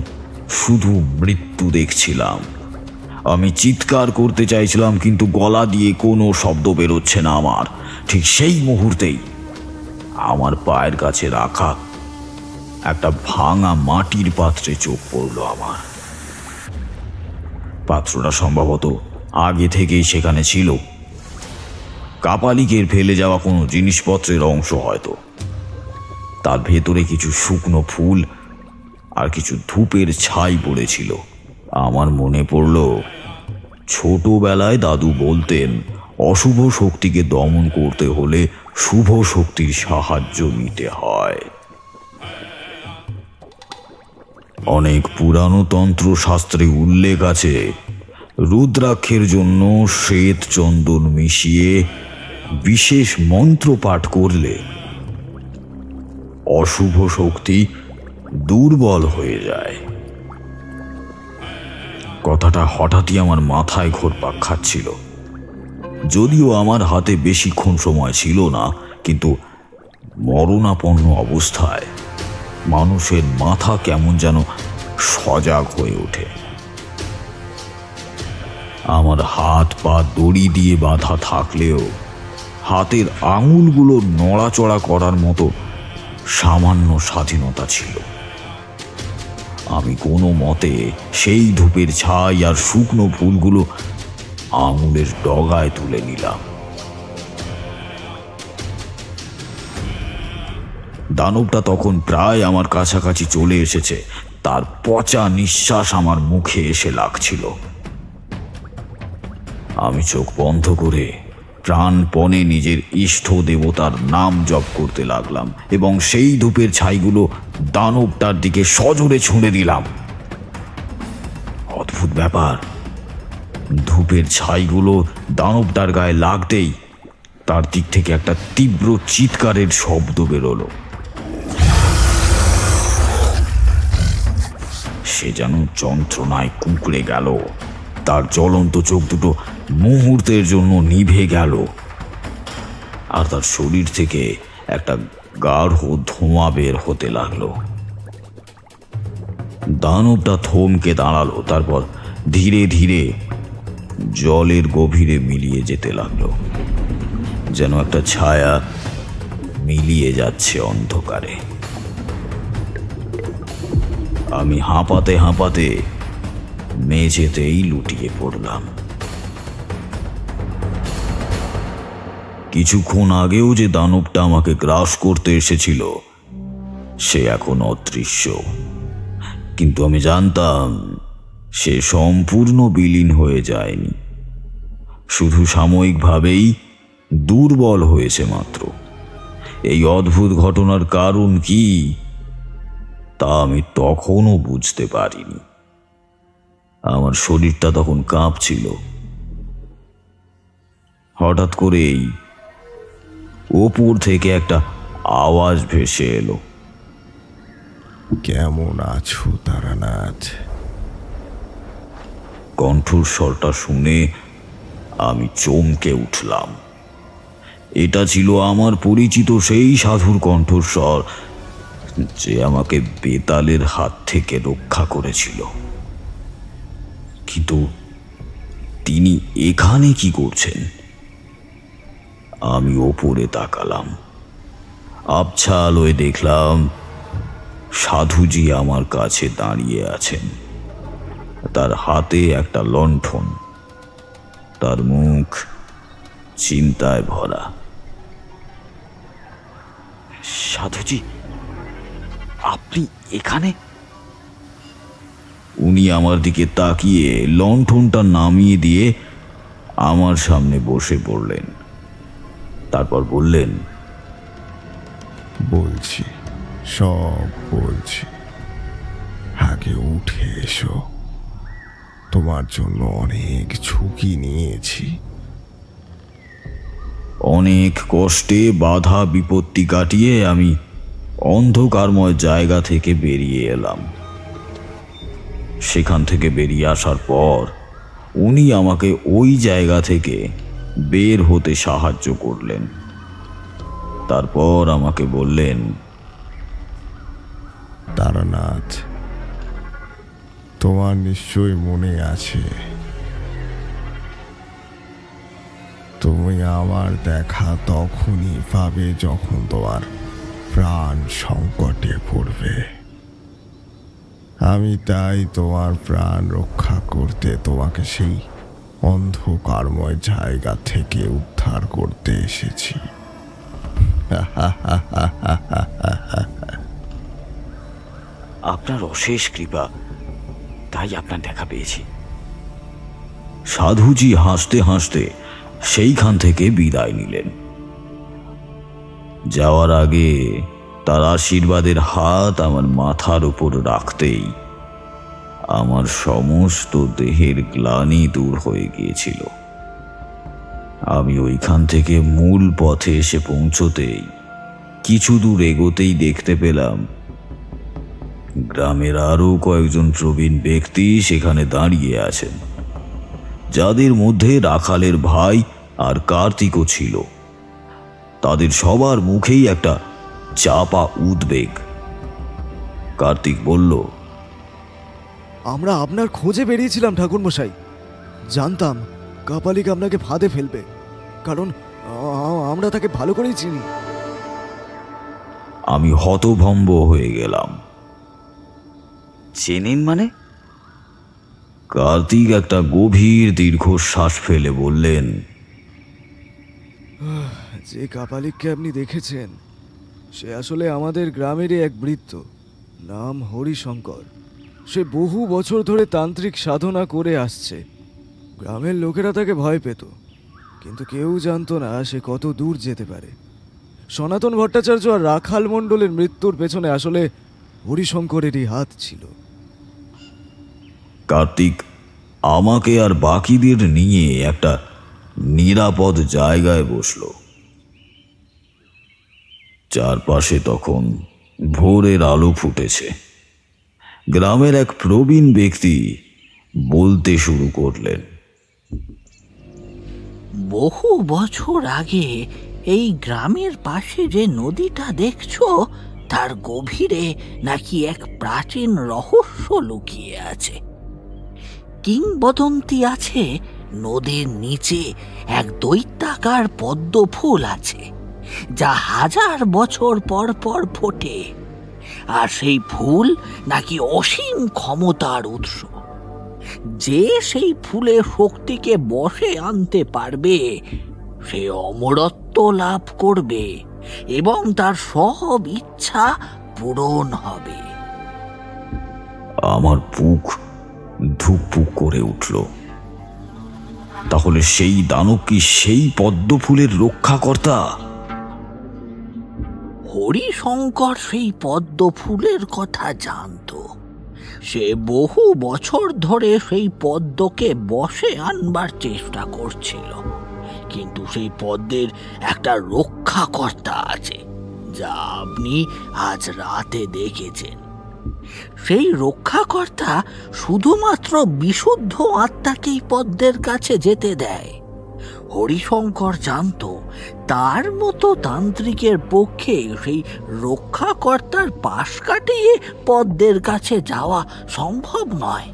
শুধু মৃত্যু দেখছিলাম। আমি চিৎকার করতে চাইছিলাম, কিন্তু গলা দিয়ে কোনো শব্দ বেরোচ্ছে না আমার। ঠিক সেই মুহূর্তেই আমার পায়ের কাছে রাখা একটা ভাঙা মাটির পাত্রে চোখ পড়ল আমার। পাত্রটা সম্ভবত আগে থেকেই সেখানে ছিল। কাপালিকের ফেলে যাওয়া কোনো জিনিসপত্রের অংশ হয়তো। তার ভেতরে কিছু শুকনো ফুল আর কিছু ধূপের ছাই পড়েছিল। আমার মনে পড়ল ছোটবেলায় দাদু বলতেন, অশুভ শক্তিকে দমন করতে হলে শুভ শক্তির সাহায্য নিতে হয়। অনেক পুরানো তন্ত্রশাস্ত্রে উল্লেখ আছে, রুদ্রাক্ষের জন্য শ্বেত চন্দন মিশিয়ে বিশেষ মন্ত্র পাঠ করলে অশুভ শক্তি দুর্বল হয়ে যায়। কথাটা হঠাৎই আমার মাথায় ঘুরপাক খাচ্ছিল। যদিও আমার হাতে বেশিক্ষণ সময় ছিল না, কিন্তু মরণাপন্ন অবস্থায় মানুষের মাথা কেমন যেন সজাগ হয়ে ওঠে। আমার হাত পা দড়ি দিয়ে বাঁধা থাকলেও হাতের আঙুলগুলো নড়াচড়া করার মতো সামান্য স্বাধীনতা ছিল। আমি কোনো মতে সেই ধূপের ছাই আর শুকনো ফুলগুলো আঙুলের ডগায় তুলে নিলাম। দানবটা তখন প্রায় আমার কাছাকাছি চলে এসেছে। তার পচা নিঃশ্বাস আমার মুখে এসে লাগছিল। আমি চোখ বন্ধ করে প্রাণপণে নিজের ইষ্ট দেবতার নাম জপ করতে লাগলাম এবং সেই ধূপের ছাইগুলো দানবটার দিকে সজোরে ছুঁড়ে দিলাম। অদ্ভুত ব্যাপার, ধূপের ছাইগুলো দানবটার গায়ে লাগতেই তার দিক থেকে একটা তীব্র চিৎকারের শব্দ বেরোলো। সে যেন যন্ত্রণায় কুঁকড়ে গেল। তার জ্বলন্ত চোখ দুটো মুহূর্তের জন্য নিভে গেল, আর তার শরীর থেকে একটা গাঢ় ধোঁয়া বের হতে লাগলো। দানবটা থমকে দাঁড়ালো, তারপর ধীরে ধীরে জলের গভীরে মিলিয়ে যেতে লাগলো, যেন একটা ছায়া মিলিয়ে যাচ্ছে অন্ধকারে। আমি হাঁপাতে হাঁপাতে মেঝেতেই লুটিয়ে পড়লাম। কিছুক্ষণ আগেও যে দানবটা আমাকে গ্রাস করতে এসেছিল, সে এখন অদৃশ্য, কিন্তু আমি জানতাম সে সম্পূর্ণ বিলীন হয়ে যায়নি, শুধু সাময়িকভাবেই দুর্বল হয়েছে মাত্র। এই অদ্ভুত ঘটনার কারণ কি তা আমি তখনও বুঝতে পারিনি। আমার শরীরটা তখন কাঁপছিল। হঠাৎ করেই ওপর থেকে একটা আওয়াজ ভেসে এলো। কেমন আছো তারানাথ? কণ্ঠস্বরটা শুনে আমি চমকে উঠলাম। এটা ছিল আমার পরিচিত সেই সাধুর কণ্ঠস্বর যে আমাকে বেতালের হাত থেকে রক্ষা করেছিল। কিন্তু তিনি এখানে কি করছেন? আমি ওপরে তাকালাম। আবছা আলোয় দেখলাম সাধুজি আমার কাছে দাঁড়িয়ে আছেন। তার হাতে একটা লণ্ঠন, তার মুখ চিন্তায় ভরা। সাধুজি, আপনি এখানে? উনি আমার দিকে তাকিয়ে লণ্ঠনটা নামিয়ে দিয়ে আমার সামনে বসে পড়লেন। তারপর বললেন, বলছি, সব বলছি। আগে উঠে এসো, তোমার জন্য অনেক ঝুঁকি নিয়েছি। অনেক কষ্টে বাধা বিপত্তি কাটিয়ে আমি অন্ধকারময় জায়গা থেকে বেরিয়ে এলাম। সেখান থেকে বেরিয়ে আসার পর উনি আমাকে ওই জায়গা থেকে বের হতে সাহায্য করলেন। তারপর আমাকে বললেন, তারানাথ, তোমার নিশ্চয়ই মনে আছে, তুমি আমার দেখা তখনই পাবে যখন তোমার প্রাণ সংকটে পড়বে। আমি তাই তোমার প্রাণ রক্ষা করতে তোমাকে সেই অন্ধকারময় জায়গা থেকে উদ্ধার করতে এসেছি। আপনার অশেষ কৃপা, তাই আপনার দেখা পেয়েছি। সাধুজি হাসতে হাসতে সেইখান থেকে বিদায় নিলেন। যাওয়ার আগে তার আশীর্বাদের হাত আমার মাথার উপর রাখতেই আমার সমস্ত দেহের গ্লানি দূর হয়ে গিয়েছিল। আমি ওইখান থেকে মূল পথে এসে পৌঁছতেই কিছু দূর এগোতেই দেখতে পেলাম গ্রামের আরো কয়েকজন প্রবীণ ব্যক্তি সেখানে দাঁড়িয়ে আছেন, যাদের মধ্যে রাখালের ভাই আর কার্তিকও ছিল। তাদের সবার মুখেই একটা চাপা উদ্বেগ। কার্তিক বলল, আমরা আপনার খোঁজে বেরিয়েছিলাম ঠাকুরমশাই। জানতাম কাপালিক আপনাকে ফাঁদে ফেলবে, কারণ আমরা তাকে ভালো করেই চিনি। আমি হতভম্ব হয়ে গেলাম। চেনেন মানে? কার্তিক একটা গভীর দীর্ঘশ্বাস ফেলে বললেন, যে কাপালিককে আপনি দেখেছেন সে আসলে আমাদের গ্রামেরই এক বৃদ্ধ, নাম হরিশঙ্কর। সে বহু বছর ধরে তান্ত্রিক সাধনা করে আসছে। গ্রামের লোকেরা তাকে ভয় পেত, কিন্তু কেউ জানতো না সে কত দূর যেতে পারে। সনাতন ভট্টাচার্য আর রাখাল মণ্ডলের মৃত্যুর পেছনে আসলে হরিশঙ্করেরই হাত ছিল। কার্তিক আমাকে আর বাকিদের নিয়ে একটা নিরাপদ জায়গায় বসল। চারপাশে তখন ভোরের আলো ফুটেছে। গ্রামের এক প্রবীণ ব্যক্তি বলতে শুরু করলেন, বহু বছর আগে এই গ্রামের পাশে যে নদীটা দেখছো তার গভীরে নাকি এক প্রাচীন রহস্য লুকিয়ে আছে। কিংবদন্তি আছে নদীর নিচে এক দৈত্যাকার পদ্ম ফুল আছে, যা 1000 বছর পর পর ফোটে। আর সেই ফুল নাকি অসীম ক্ষমতার উৎস। যে সেই ফুলের শক্তিকে বশে আনতে পারবে সে অমরত্ব লাভ করবে এবং তার সব ইচ্ছা পূরণ হবে। আমার বুক ধুকপুক করে উঠল। তাহলে সেই দানব কি সেই পদ্মফুলের রক্ষাকর্তা? হরিশঙ্কর সেই পদ্ম ফুলের কথা জানত। সে বহু বছর ধরে সেই পদ্মকে বশে আনবার চেষ্টা করছিল, কিন্তু সেই পদ্মের একটা রক্ষাকর্তা আছে, যা আপনি আজ রাতে দেখেছেন। সেই রক্ষাকর্তা শুধুমাত্র বিশুদ্ধ আত্মাকেই পদ্মের কাছে যেতে দেয়। হরিশঙ্কর জানত তার মতো তান্ত্রিকের পক্ষে সেই রক্ষাকর্তার পাশ কাটিয়ে পদ্মের কাছে যাওয়া সম্ভব নয়।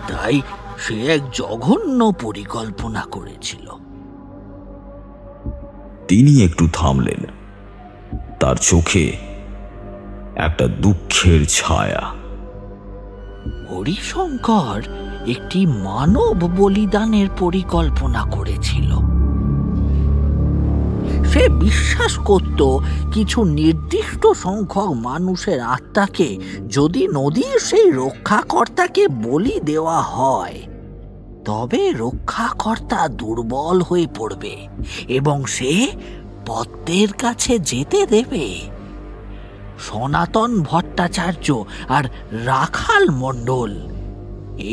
তাই সে এক জঘন্য পরিকল্পনা করেছিল। তিনি একটু থামলেন। তার চোখে একটা দুঃখের ছায়া। হরিশঙ্কর একটি মানব বলিদানের পরিকল্পনা করেছিল। সে বিশ্বাস করত কিছু নির্দিষ্ট সংখ্যক মানুষের আত্মাকে যদি নদীর সেই রক্ষাকর্তাকে বলি দেওয়া হয়, তবে রক্ষাকর্তা দুর্বল হয়ে পড়বে এবং সে পদ্মের কাছে যেতে দেবে। সনাতন ভট্টাচার্য আর রাখাল মণ্ডল,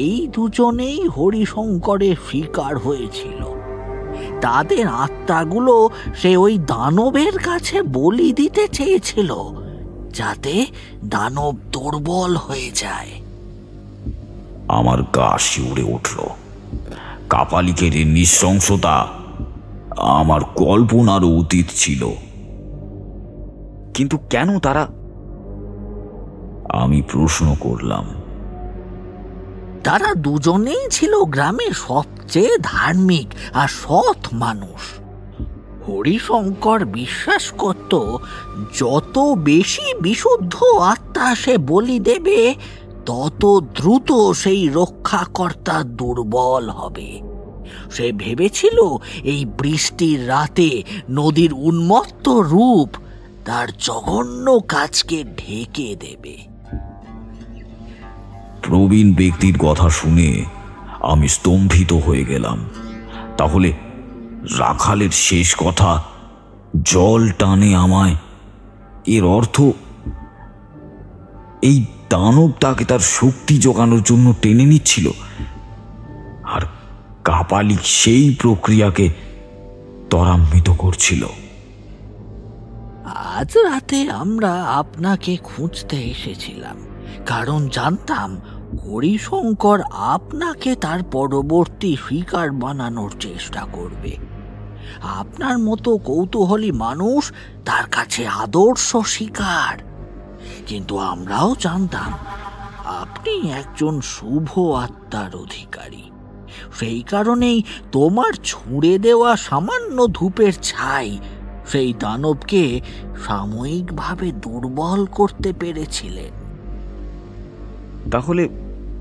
এই দুজনেই হরিশঙ্করের শিকার হয়েছিল। তাদের আত্মাগুলো সে ওই দানবের কাছে বলি দিতে চেয়েছিল, যাতে দানব দুর্বল হয়ে যায়। আমার গা শিউরে উঠল। কাপালিকের এই নৃশংসতা আমার কল্পনারও অতীত ছিল। কিন্তু কেন তারা? আমি প্রশ্ন করলাম। তারা দুজনেই ছিল গ্রামের সবচেয়ে ধার্মিক আর সৎ মানুষ। হরিশঙ্কর বিশ্বাস করত যত বেশি বিশুদ্ধ আত্মা সে বলি দেবে, তত দ্রুত সেই রক্ষাকর্তা দুর্বল হবে। সে ভেবেছিল এই বৃষ্টির রাতে নদীর উন্মত্ত রূপ তার জঘন্য কাজকে ঢেকে দেবে। প্রবীণ ব্যক্তির কথা শুনে আমি স্তম্ভিত হয়ে গেলাম। তাহলে রাখালের শেষ কথা, জল টানে আমায়, এর অর্থ এই দানব তাকে তার শক্তি জোগানোর জন্য টেনে নিচ্ছিল, আর কাপালিক সেই প্রক্রিয়াকে ত্বরান্বিত করছিল। আজ রাতে আমরা আপনাকে খুঁজতে এসেছিলাম, কারণ জানতাম হরিশঙ্কর আপনাকে তার পরবর্তী শিকার বানানোর চেষ্টা করবে। আপনার মতো কৌতূহলী মানুষ তার কাছে আদর্শ শিকার। কিন্তু আমরাও জানতাম আপনি একজন শুভ আত্মার অধিকারী। সেই কারণেই তোমার ছুঁড়ে দেওয়া সামান্য ধূপের ছাই সেই দানবকে সাময়িকভাবে দুর্বল করতে পেরেছিলেন। তাহলে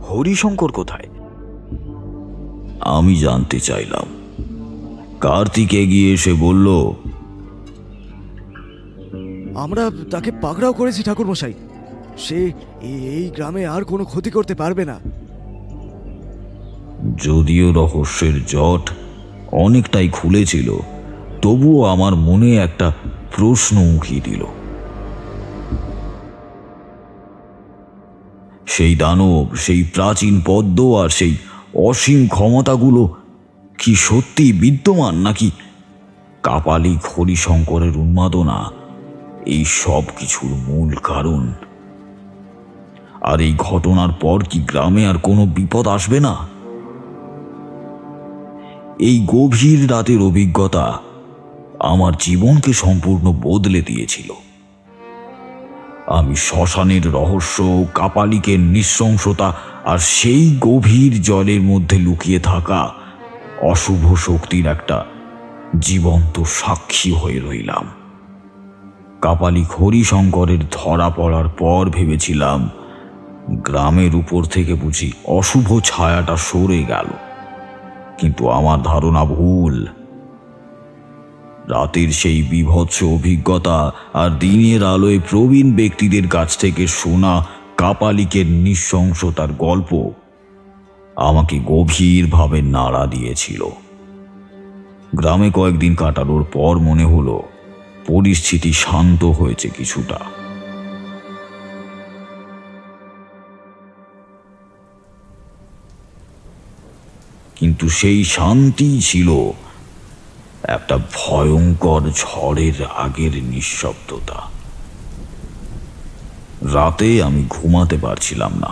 হরিশঙ্কর কোথায়? আমি জানতে চাইলাম। কার্তিক এগিয়ে এসে বলল, আমরা তাকে পাকড়াও করেছি ঠাকুরমশাই। সে এই গ্রামে আর কোনো ক্ষতি করতে পারবে না। যদিও রহস্যের জট অনেকটাই খুলেছিল, তবুও আমার মনে একটা প্রশ্ন উঁকি দিল। সেই দানব, সেই প্রাচীন পদ্ম আর সেই অসীম ক্ষমতাগুলো কি সত্যি বিদ্যমান, নাকি কাপালিক হরিশঙ্করের উন্মাদনা এই সব কিছুর মূল কারণ? আর এই ঘটনার পর কি গ্রামে আর কোনো বিপদ আসবে না? এই গভীর রাতের অভিজ্ঞতা আমার জীবনকে সম্পূর্ণ বদলে দিয়েছিল। আমি শ্মশানের রহস্য, কাপালিকের নৃশংসতা আর সেই গভীর জলের মধ্যে লুকিয়ে থাকা অশুভ শক্তির একটা জীবন্ত সাক্ষী হয়ে রইলাম। কাপালিক হরিশঙ্করের ধরা পড়ার পর ভেবেছিলাম গ্রামের উপর থেকে বুঝি অশুভ ছায়াটা সরে গেল, কিন্তু আমার ধারণা ভুল। রাতের সেই বীভৎস অভিজ্ঞতা আর দিনের আলোয় প্রবীণ ব্যক্তিদের কাছ থেকে শোনা কাপালিকের নৃশংসতার গল্প আমাকে গভীরভাবে নাড়া দিয়েছিল। গ্রামে কয়েকদিন কাটানোর পর মনে হলো পরিস্থিতি শান্ত হয়েছে কিছুটা। কিন্তু সেই শান্তি ছিল একটা ভয়ঙ্কর ঝড়ের আগের নিঃশব্দতা। রাতে আমি ঘুমাতে পারছিলাম না।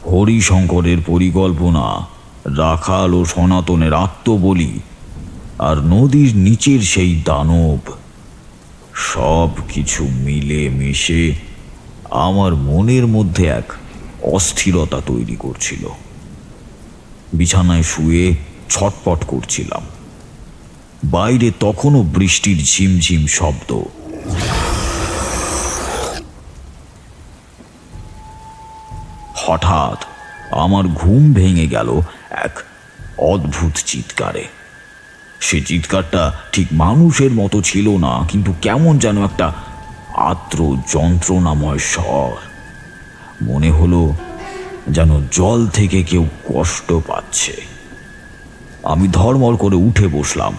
হরিশঙ্করের পরিকল্পনা, রাখাল ও সনাতনের আত্মবলি আর নদীর নিচের সেই দানব, সব কিছু মিলে মিশে আমার মনের মধ্যে এক অস্থিরতা তৈরি করছিল। বিছানায় শুয়ে ছটপট করছিলাম। বাইরে তখনও বৃষ্টির ঝিমঝিম শব্দ। হঠাৎ আমার ঘুম ভেঙে গেল এক অদ্ভুত চিৎকারে। সে চিৎকারটা ঠিক মানুষের মতো ছিল না, কিন্তু কেমন যেন একটা আর্দ্র যন্ত্রণাময় স্বর। মনে হলো যেন জল থেকে কেউ কষ্ট পাচ্ছে। আমি ধড়মড় করে উঠে বসলাম।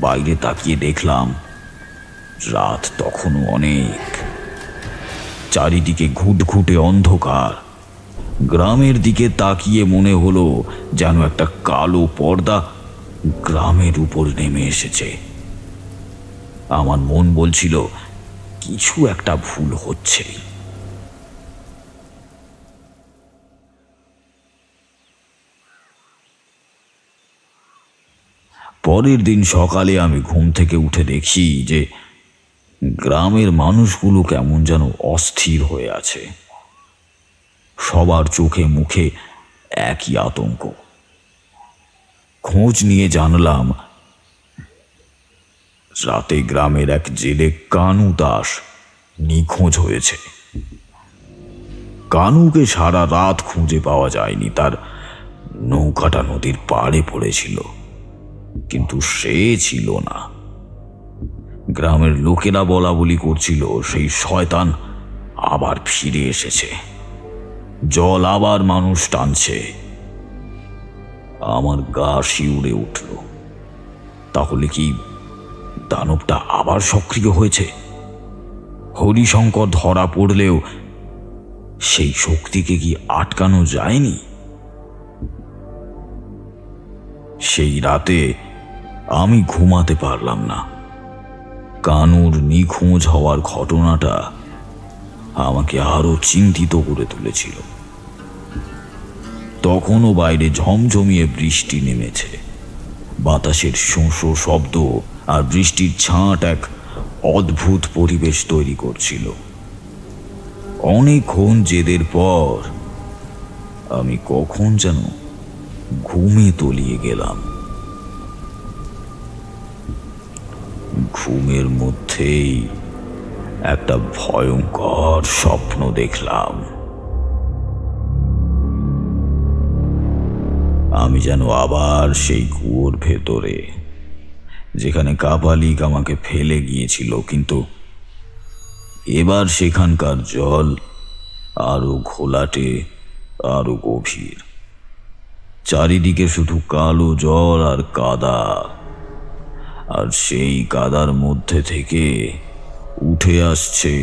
বাইরে তাকিয়ে দেখলাম রাত তখনও অনেক। চারিদিকে ঘুটঘুটে অন্ধকার। গ্রামের দিকে তাকিয়ে মনে হলো যেন একটা কালো পর্দা গ্রামের উপর নেমে এসেছে। আমার মন বলছিল কিছু একটা ভুল হচ্ছে। পরের দিন সকালে আমি ঘুম থেকে উঠে দেখি যে গ্রামের মানুষগুলো কেমন যেন অস্থির হয়ে আছে। সবার চোখে মুখে একই আতঙ্ক। খোঁজ নিয়ে জানলাম রাতে গ্রামের এক জেলে কানু দাস নিখোঁজ হয়েছে। কানুকে সারা রাত খুঁজে পাওয়া যায়নি। তার নৌকাটা নদীর পাড়ে পড়েছিল, কিন্তু সে ছিল না। গ্রামের লোকেরা বলা বলি করছিল সেই শয়তান আবার ফিরে এসেছে, জল আবার মানুষ টানছে। আমার গা শিউরে উঠল। তাহলে কি দানবটা আবার সক্রিয় হয়েছে? হরিশঙ্কর ধরা পড়লেও সেই শক্তিকে কি আটকানো যায়নি? সেই রাতে আমি ঘুমাতে পারলাম না। কানুর নিখোঁজ হওয়ার ঘটনাটা আমাকে আরো চিন্তিত করে তুলেছিল। তখনও বাইরে ঝমঝমিয়ে বৃষ্টি নেমেছে। বাতাসের শোঁ শব্দ আর বৃষ্টির ছাঁট এক অদ্ভুত পরিবেশ তৈরি করছিল। অনেকক্ষণ জেদের পর আমি কখন যেন ঘুমে তলিয়ে গেলাম। ঘুমের মধ্যেই একটা ভয়ঙ্কর স্বপ্ন দেখলাম। আমি যেন আবার সেই কুয়োর ভেতরে, যেখানে কাপালিক আমাকে ফেলে গিয়েছিল, কিন্তু এবার সেখানকার জল আরো ঘোলাটে, আরো গভীর। চারিদিকে শুধু কালো জল আর কাদা, আর সেই কাদার মধ্যে থেকে উঠে আসছে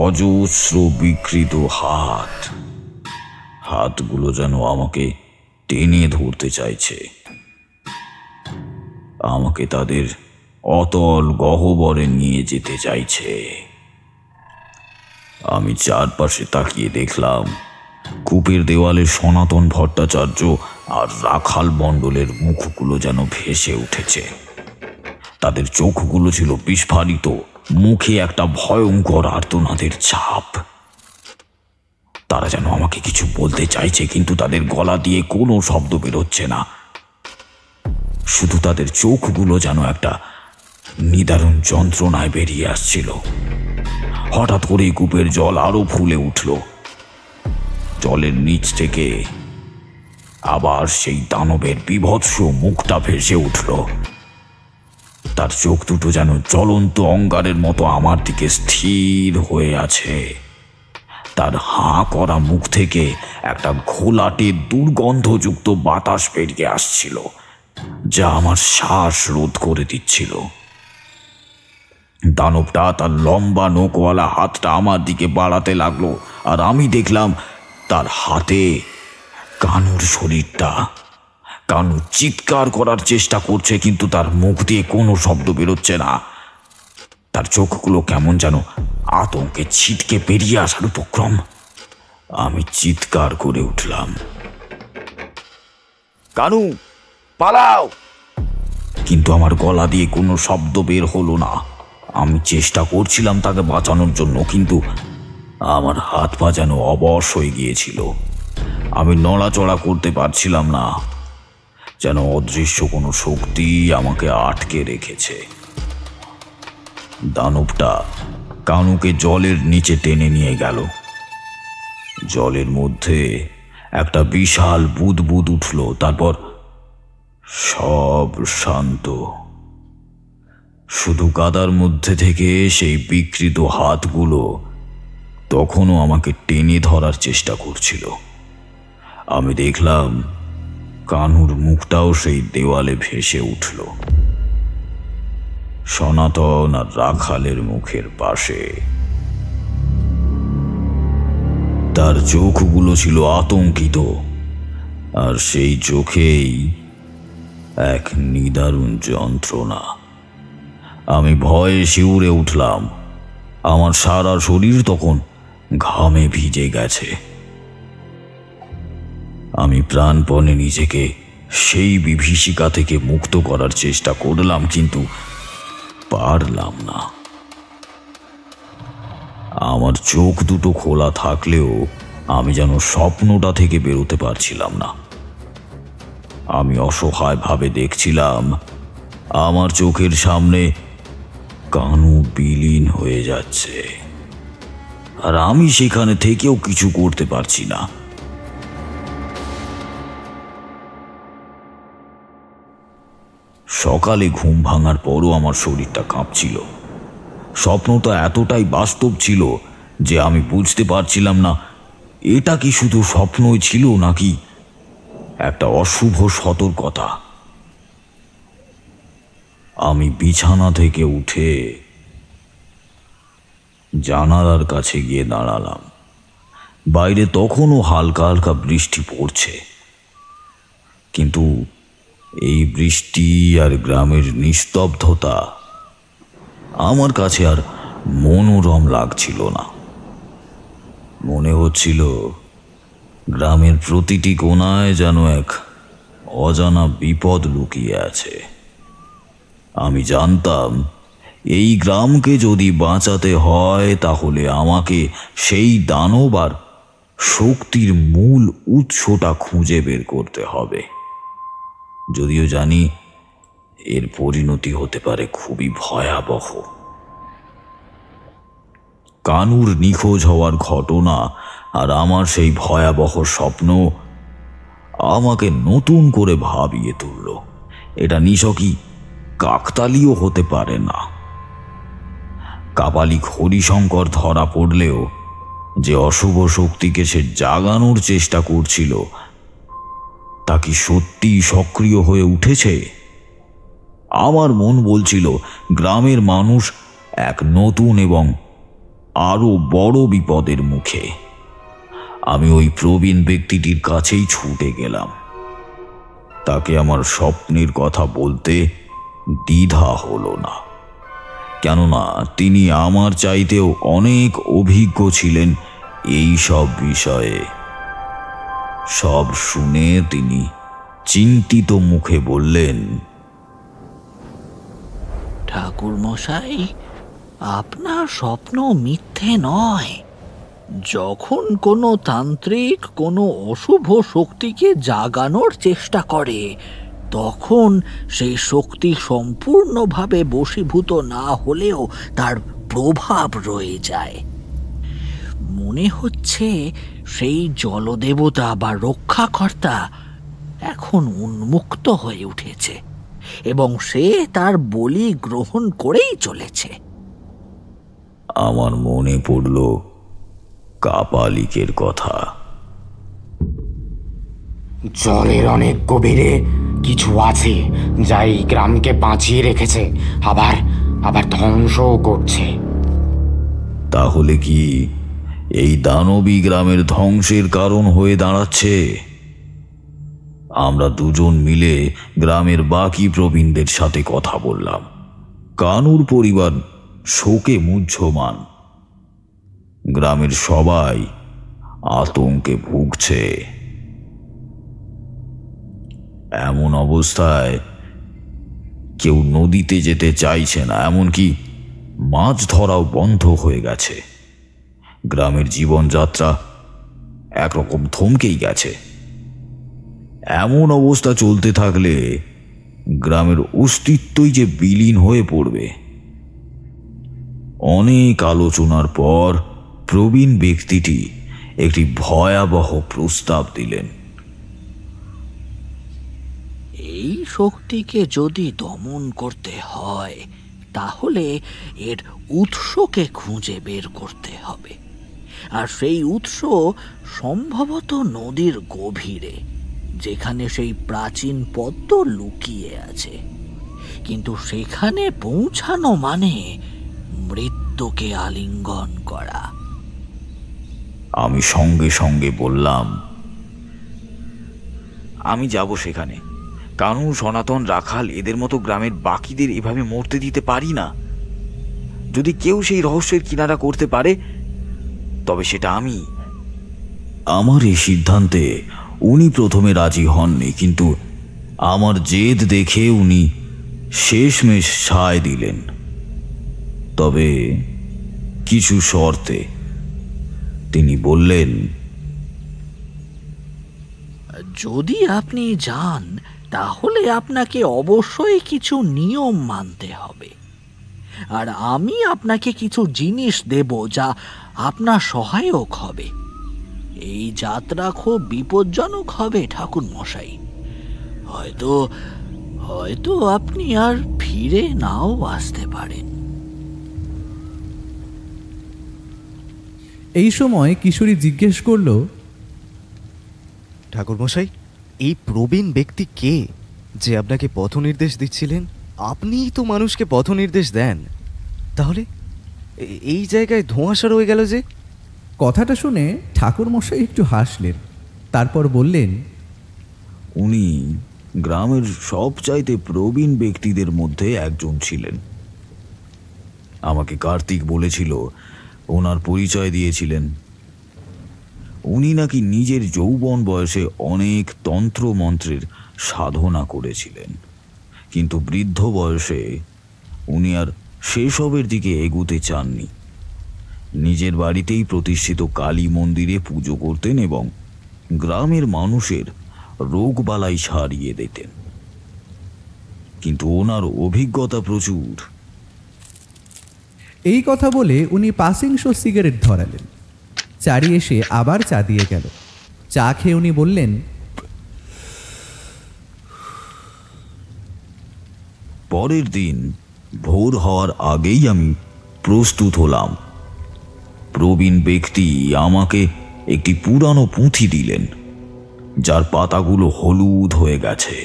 অজস্র বিকৃত হাত। হাতগুলো যেন আমাকে টেনে ধরতে চাইছে, আমাকে তাদের অতল গহ্বরে নিয়ে যেতে চাইছে। আমি চারপাশে তাকিয়ে দেখলাম কূপের দেওয়ালে সনাতন ভট্টাচার্য আর রাখাল মণ্ডলের মুখগুলো যেন ভেসে উঠেছে। তাদের চোখগুলো ছিল বিস্ফারিত, মুখে একটা ভয়ঙ্কর আর্তনাদের ছাপ। তারা যেন আমাকে কিছু বলতে চাইছে, কিন্তু তাদের গলা দিয়ে কোনো শব্দ বেরোচ্ছে না। শুধু তাদের চোখগুলো যেন একটা নিদারুণ যন্ত্রণায় বেরিয়ে আসছিল। হঠাৎ করেই কূপের জল আরো ফুলে উঠল। জলের নিচ থেকে আবার সেই দানবের বীভৎস মুখটা ভেসে উঠল। তার চোখ দুটো যেন জ্বলন্ত অঙ্গারের মতো আমার দিকে স্থির হয়ে আছে। তার হাঁ করা মুখ থেকে একটা ঘোলাটে দুর্গন্ধযুক্ত বাতাস বেরিয়ে আসছিল, যা আমার শ্বাস রোধ করে দিচ্ছিল। দানবটা তার লম্বা নখওয়ালা হাতটা আমার দিকে বাড়াতে লাগলো, আর আমি দেখলাম তার হাতে কানুর শরীরটা। কানু চিৎকার করার চেষ্টা করছে, কিন্তু তার মুখ দিয়ে কোনো শব্দ বেরোচ্ছে না। তার চোখগুলো কেমন যেন আতঙ্কে ছিটকে বেরিয়ে আসার উপক্রম। আমি চিৎকার করে উঠলাম, কানু পালাও! কিন্তু আমার গলা দিয়ে কোনো শব্দ বের হলো না। আমি চেষ্টা করছিলাম তাকে বাঁচানোর জন্য, কিন্তু আমার হাত পা যেন অবশ হয়ে গিয়েছিল। আমি নড়াচড়া করতে পারছিলাম না, যেন অদৃশ্য কোনো শক্তি আমাকে আটকে রেখেছে। দানবটা কানুকে জলের নিচে টেনে নিয়ে গেল। জলের মধ্যে একটা বিশাল বুদবুদ উঠল, তারপর সব শান্ত। শুধু কাদার মধ্যে থেকে সেই বিকৃত হাতগুলো তখনও আমাকে টেনে ধরার চেষ্টা করছিল। আমি দেখলাম কানুর মুখটাও সেই দেওয়ালে ভেসে উঠল, সনাতন আর রাখালের মুখের পাশে। তার চোখগুলো ছিল আতঙ্কিত, আর সেই চোখেই এক নিদারুণ যন্ত্রণা। আমি ভয়ে শিউরে উঠলাম। আমার সারা শরীর তখন ঘামে ভিজে গেছে। আমি প্রাণপণে নিজেকে সেই বিভীষিকা থেকে মুক্ত করার চেষ্টা করলাম, কিন্তু পারলাম না। আমার চোখ দুটো খোলা থাকলেও আমি যেন স্বপ্নটা থেকে বেরোতে পারছিলাম না। আমি অসহায়ভাবে দেখছিলাম আমার চোখের সামনে কানু বিলীন হয়ে যাচ্ছে, আর আমি সেখানে থেকেও কিছু করতে পারছি না। সকালে ঘুম ভাঙার পরও আমার শরীরটা কাঁপছিল। স্বপ্নটা এতটাই বাস্তব ছিল যে আমি বুঝতে পারছিলাম না এটা কি শুধু স্বপ্নই ছিল নাকি একটা অশুভ সতর্কতা। আমি বিছানা থেকে উঠে জানালার কাছে গিয়ে দাঁড়ালাম। বাইরে তখনও হালকা হালকা বৃষ্টি পড়ছে, কিন্তু এই বৃষ্টি আর গ্রামের নিস্তব্ধতা আমার কাছে আর মনোরম লাগছিল না। মনে হচ্ছিল গ্রামের প্রতিটি কোণায় যেন এক অজানা বিপদ লুকিয়ে আছে। আমি জানতাম এই গ্রামকে যদি বাঁচাতে হয় তাহলে আমাকে সেই দানব আর শক্তির মূল উৎসটা খুঁজে বের করতে হবে। যদিও জানি এর পরিণতি হতে পারে খুবই ভয়াবহ। কানুর নিখোঁজ হওয়ার ঘটনা আর আমার সেই ভয়াবহ স্বপ্ন আমাকে নতুন করে ভাবিয়ে তুলল। এটা নিছকই কাকতালীয় হতে পারে না। কাপালিক হরিশঙ্কর ধরা পড়লেও যে অশুভ শক্তিকে সে জাগানোর চেষ্টা করছিল তা কি সত্যি সক্রিয় হয়ে উঠেছে? আমার মন বলছিল গ্রামের মানুষ এক নতুন এবং আরো বড় বিপদের মুখে। আমি ওই প্রবীণ ব্যক্তিটির কাছেই ছুটে গেলাম। তাকে আমার স্বপ্নের কথা বলতে দ্বিধা হলো না, কেননা তিনি আমার চাইতেও অনেক অভিজ্ঞ ছিলেন এই সব বিষয়ে। সব শুনে তিনি চিন্তিত মুখে বললেন, ঠাকুর মশাই, আপনার স্বপ্ন মিথ্যে নয়। যখন কোনো তান্ত্রিক কোনো অশুভ শক্তিকে জাগানোর চেষ্টা করে তখন সেই শক্তি সম্পূর্ণভাবে বশীভূত না হলেও তার প্রভাব রয়ে যায়। মনে হচ্ছে সেই জলদেবতা বা রক্ষাকর্তা এখন উন্মুক্ত হয়ে উঠেছে এবং সে তার বলি গ্রহণ করেই চলেছে। আমার মনে পড়ল কাপালিকের কথা। জলের অনেক গভীরে কিছু আছে যা এই গ্রামকে বাঁচিয়ে রেখেছে, আবার আবার ধ্বংসও করছে। তাহলে কি এই দানবী গ্রামের ধ্বংসের কারণ হয়ে দাঁড়াচ্ছে? আমরা দুজন মিলে গ্রামের বাকি প্রবীণদের সাথে কথা বললাম। কানুর পরিবার শোকে মুহ্যমান। গ্রামের সবাই আতঙ্কে ভুগছে। এমন অবস্থায় কেউ নদীতে যেতে চাইছে না, এমনকি মাছ ধরাও বন্ধ হয়ে গেছে। গ্রামের জীবনযাত্রা একরকম থমকেই গেছে। এমন অবস্থা চলতে থাকলে গ্রামের অস্তিত্বই যে বিলীন হয়ে পড়বে। অনেক আলোচনার পর প্রবীণ ব্যক্তিটি একটি ভয়াবহ প্রস্তাব দিলেন। এই শক্তিকে যদি দমন করতে হয় তাহলে এর উৎসকে খুঁজে বের করতে হবে, আর সেই উৎস সম্ভবত নদীর গভীরে, যেখানে সেই প্রাচীন পদ্ম লুকিয়ে আছে। কিন্তু সেখানে পৌঁছানো মানে মৃত্যুকে আলিঙ্গন করা। আমি সঙ্গে সঙ্গে বললাম, আমি যাব সেখানে। কানু, সনাতন, রাখাল এদের মতো গ্রামের বাকিদের এভাবে মরতে দিতে পারি না। যদি কেউ সেই রহস্যের কিনারা করতে পারে তবে সেটা আমি। আমার এই সিদ্ধান্তে উনি প্রথমে রাজি হননি, কিন্তু আমার জেদ দেখে উনি শেষমেশ সায় দিলেন, তবে কিছু শর্তে। তিনি বললেন, যদি আপনি যান তাহলে আপনাকে অবশ্যই কিছু নিয়ম মানতে হবে, আর আমি আপনাকে কিছু জিনিস দেব যা আপনার সহায়ক হবে। এই যাত্রা খুব বিপজ্জনক হবে ঠাকুর মশাই। হয়তো হয়তো আপনি আর ফিরে নাও আসতে পারেন। এই সময় কিশোরী জিজ্ঞেস করল, ঠাকুরমশাই, এই প্রবীণ ব্যক্তি কে যে আপনাকে পথ নির্দেশ দিচ্ছিলেন? আপনিই তো মানুষকে পথ নির্দেশ দেন, তাহলে এই জায়গায় ধোঁয়াশা রয়ে গেল যে? কথাটা শুনে ঠাকুরমশাই একটু হাসলেন, তারপর বললেন, উনি গ্রামের সবচাইতে প্রবীণ ব্যক্তিদের মধ্যে একজন ছিলেন। আমাকে কার্তিক বলেছিল, ওনার পরিচয় দিয়েছিলেন। উনি নাকি নিজের যৌবন বয়সে অনেক তন্ত্র মন্ত্রের সাধনা করেছিলেন, কিন্তু বৃদ্ধ বয়সে উনি আর সেসবের দিকে এগুতে চাননি। নিজের বাড়িতেই প্রতিষ্ঠিত কালী মন্দিরে পুজো করতেন এবং গ্রামের মানুষের রোগবালাই সারিয়ে দিতেন। কিন্তু ওনার অভিজ্ঞতা প্রচুর। এই কথা বলে উনি পাসিং শো সিগারেট ধরালেন। চারি এসে আবার চা দিয়ে গেল। চা খেয়ে উনি বললেন, পরের দিন ভোর হওয়ার আগেই আমি প্রস্তুত হলাম। প্রবীণ ব্যক্তি আমাকে একটি পুরানো পুঁথি দিলেন, যার পাতাগুলো হলুদ হয়ে গেছে।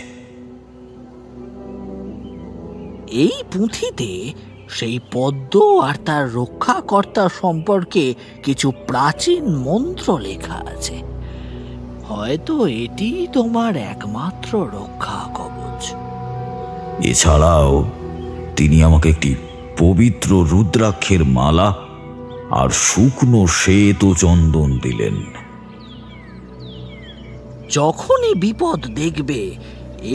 এই পুঁথিতে সেই পদ্ম আর তার রক্ষাকর্তা সম্পর্কে কিছু প্রাচীন মন্ত্র লেখা আছে। হয়তো এটি তোমার একমাত্র রক্ষা কবচ। এছাড়াও তিনি আমাকে একটি পবিত্র রুদ্রাক্ষের মালা আর শুকনো শ্বেত চন্দন দিলেন। যখনই বিপদ দেখবে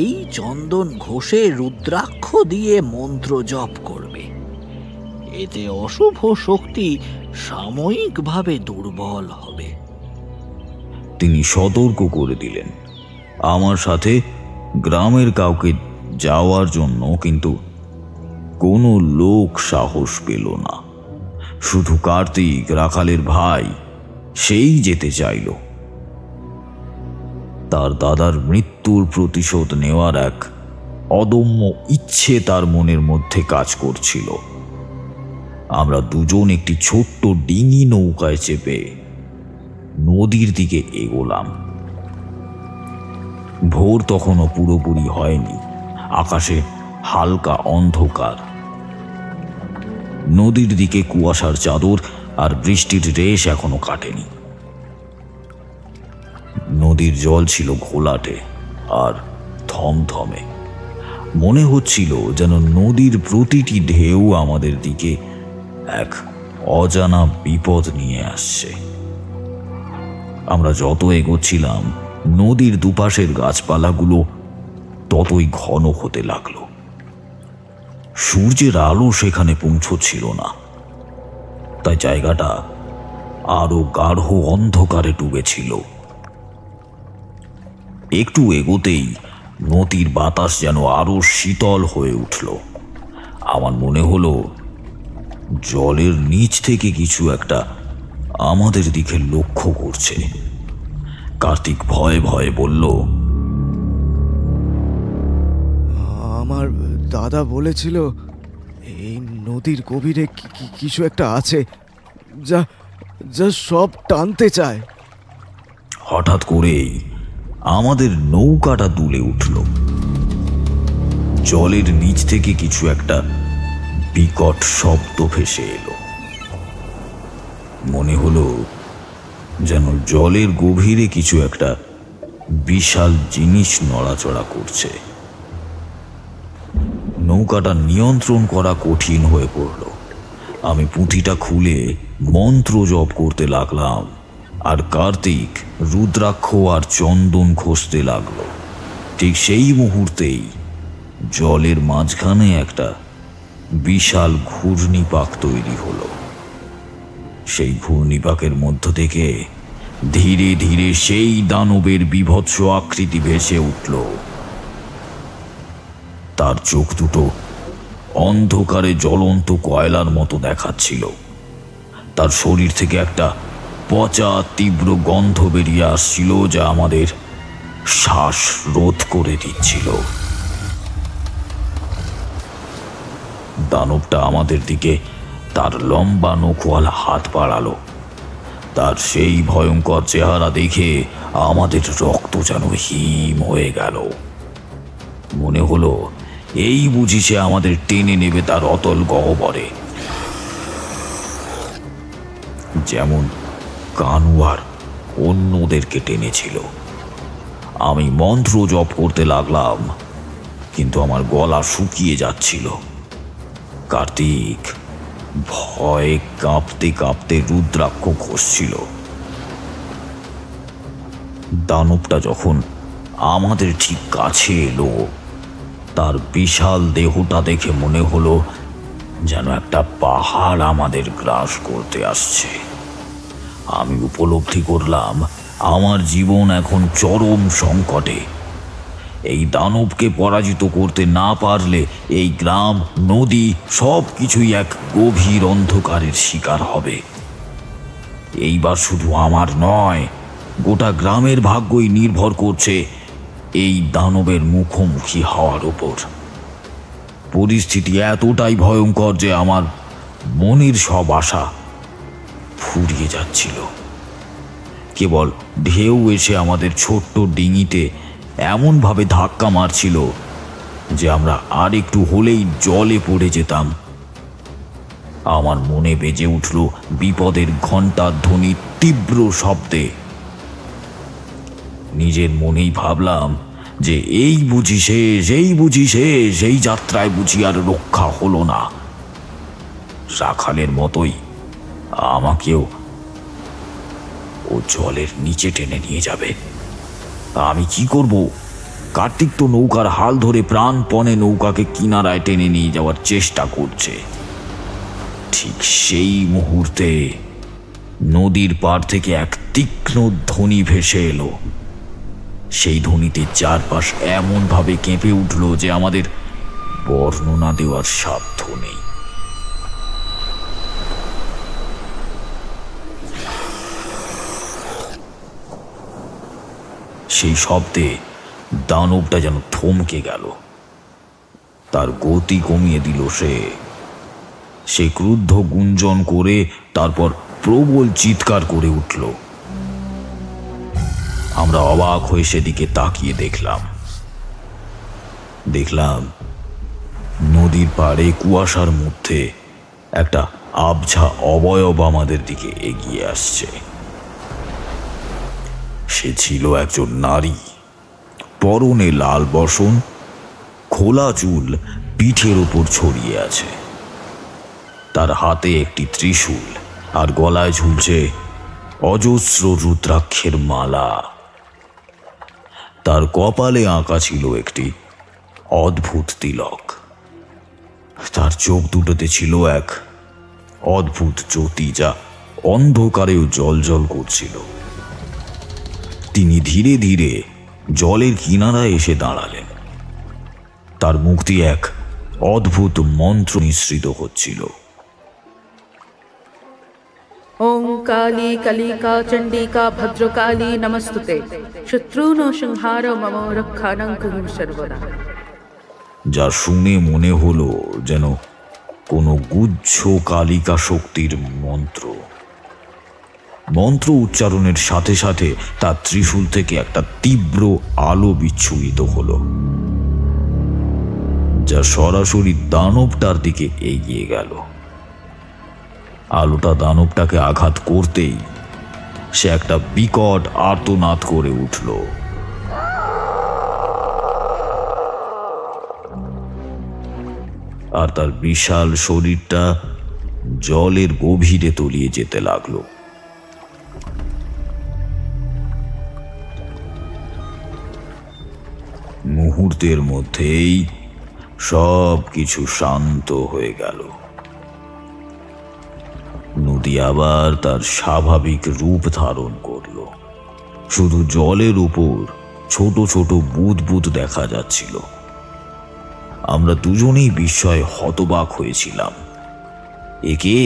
এই চন্দন ঘষে রুদ্রাক্ষ দিয়ে মন্ত্র জপ করবে। এতে অশুভ শক্তি সাময়িকভাবে দুর্বল হবে। তিনি সতর্ক করে দিলেন আমার সাথে গ্রামের কাউকে যাওয়ার জন্য, কিন্তু কোনো লোক সাহস পেল না। শুধু কার্তিক, রাখালের ভাই, সেই যেতে চাইল। তার দাদার মৃত্যুর প্রতিশোধ নেওয়ার এক অদম্য ইচ্ছে তার মনের মধ্যে কাজ করছিল। আমরা দুজন একটি ছোট্ট ডিঙি নৌকায় চেপে নদীর দিকে এগোলাম। ভোর তখনও পুরোপুরি হয়নি, আকাশে হালকা অন্ধকার। নদীর দিকে কুয়াশার চাদর আর বৃষ্টির রেশ এখনো কাটেনি। নদীর জল ছিল ঘোলাটে আর থমথমে। মনে হচ্ছিল যেন নদীর প্রতিটি ঢেউ আমাদের দিকে এক অজানা বিপদ নিয়ে আসছে। আমরা যত এগোচ্ছিলাম নদীর দুপাশের গাছপালাগুলো ততই ঘন হতে লাগলো। সূর্যের আলো সেখানে পৌঁছচ্ছিল না, তাই জায়গাটা আরো গাঢ় অন্ধকারে ডুবেছিল। একটু এগোতেই নদীর বাতাস যেন আরো শীতল হয়ে উঠল। আমার মনে হলো জলের নিচ থেকে কিছু একটা আমাদের দিকে লক্ষ্য করছে। কার্তিক ভয়ে ভয়ে বলল, আমার দাদা বলেছিল এই নদীর গভীরে কিছু একটা আছে যা যা সব টানতে চায়। হঠাৎ করেই আমাদের নৌকাটা দুলে উঠল। জলের নিচ থেকে কিছু একটা বিকট শব্দ ভেসে এলো। মনে হলো যেন জলের গভীরে কিছু একটা বিশাল জিনিস নড়াচড়া করছে। নৌকাটা নিয়ন্ত্রণ করা কঠিন হয়ে পড়ল। আমি পুঁথিটা খুলে মন্ত্র জপ করতে লাগলাম, আর কার্তিক রুদ্রাক্ষ আর চন্দন ঘষতে লাগলো। ঠিক সেই মুহূর্তেই জলের মাঝখানে একটা বিশাল ঘূর্ণিপাক তৈরি হলো। সেই ঘূর্ণিপাকের মধ্য থেকে ধীরে ধীরে সেই দানবের বীভৎস আকৃতি ভেসে উঠল। তার চোখ দুটো অন্ধকারে জ্বলন্ত কয়লার মতো দেখাচ্ছিল। তার শরীর থেকে একটা পচা তীব্র গন্ধ বেরিয়ে আসছিল, যা আমাদের শ্বাস রোধ করে দিচ্ছিল। দানবটা আমাদের দিকে তার লম্বা নখওয়ালা হাত বাড়ালো। তার সেই ভয়ঙ্কর চেহারা দেখে আমাদের রক্ত যেন হিম হয়ে গেল। মনে হলো এই বুঝি সে আমাদের টেনে নেবে তার অতল গহ্বরে, যেমন কানুয়ার অন্যদেরকে টেনেছিল। আমি মন্ত্র জপ করতে লাগলাম, কিন্তু আমার গলা শুকিয়ে যাচ্ছিল। কার্তিক ভয়ে কাঁপতে কাঁপতে রুদ্রাক্ষ ঘষছিল। দানবটা যখন আমাদের ঠিক কাছে এলো, তার বিশাল দেহটা দেখে মনে হলো যেন একটা পাহাড় আমাদের গ্রাস করতে আসছে। আমি উপলব্ধি করলাম আমার জীবন এখন চরম সংকটে। এই দানবকে পরাজিত করতে না পারলে এই গ্রাম, নদী সব কিছুই এক গভীর অন্ধকারের শিকার হবে। এইবার শুধু আমার নয়, গোটা গ্রামের ভাগ্যই নির্ভর করছে এই দানবের মুখোমুখি হওয়ার উপর। পরিস্থিতি এতটাই ভয়ঙ্কর যে আমার মনের সব আশা ফুরিয়ে যাচ্ছিল। কেবল ঢেউ এসে আমাদের ছোট্ট ডিঙিতে এমনভাবে ধাক্কা মারছিল যে আমরা আর একটু হলেই জলে পড়ে যেতাম। আমার মনে বেজে উঠল বিপদের ঘণ্টার ধ্বনি তীব্র শব্দে। নিজের মনেই ভাবলাম যে এই বুঝি শেষ, এই যাত্রায় বুঝি আর রক্ষা হলো না। রাখালের মতোই আমাকেও ও জলের নিচে টেনে নিয়ে যাবে। আমি কি করব? কার্তিক তো নৌকার হাল ধরে প্রাণপণে নৌকাকে কিনারায় টেনে নিয়ে যাওয়ার চেষ্টা করছে। ঠিক সেই মুহূর্তে নদীর পাড় থেকে এক তীক্ষ্ণ ধ্বনি ভেসে এলো। সেই ধ্বনিতে চারপাশ এমনভাবে কেঁপে উঠল যে আমাদের বর্ণনা দেওয়ার সাধ্য নেই। সেই শব্দে দানবটা যেন থমকে গেল। তার গতি কমিয়ে দিল। সে ক্রুদ্ধ গুঞ্জন করে তারপর প্রবল চিৎকার করে উঠল। আমরা অবাক হয়ে সেদিকে তাকিয়ে দেখলাম নদীর পাড়ে কুয়াশার মধ্যে একটা আবছা অবয়ব আমাদের দিকে এগিয়ে আসছে। সে ছিল একজন নারী, পরনে লাল বসন, খোলা চুল পিঠের উপর ছড়িয়ে আছে। তার হাতে একটি ত্রিশূল আর গলায় ঝুলছে অজস্র রুদ্রাক্ষের মালা। তার কপালে আঁকা ছিল একটি অদ্ভুত তিলক। তার চোখ দুটোতে ছিল এক অদ্ভুত জ্যোতি, যা অন্ধকারেও জ্বলজ্বল করছিল। তিনি ধীরে ধীরে জলের কিনারায় এসে দাঁড়ালেন। তার মুখ দিয়ে এক অদ্ভুত মন্ত্র নিঃসৃত হচ্ছিল। ওম কালী কালিকা চণ্ডিকা ভদ্রকালী নমস্তুতে, শত্রুন সংহার মম রক্ষাণং কুরু সর্বদা। যা শুনে মনে হলো যেন কোনো গুচ্ছ কালিকা শক্তির মন্ত্র। মন্ত্র উচ্চারণের সাথে সাথে তার ত্রিশূল থেকে একটা তীব্র আলো বিচ্ছুরিত হলো, যা সরাসরি দানবটার দিকে এগিয়ে গেল। আলোটা দানবটাকে আঘাত করতেই সে একটা বিকট আর্তনাদ করে উঠল। আর তার বিশাল শরীরটা জলের গভীরে তলিয়ে যেতে লাগলো। মুহূর্তের মধ্যেই সব কিছু শান্ত হয়ে গেল। নদী আবার তার স্বাভাবিক রূপ ধারণ করল। শুধু জলের উপর ছোট ছোট বুদবুদ দেখা যাচ্ছিল। আমরা দুজনেই বিস্ময়ে হতবাক হয়েছিলাম। একে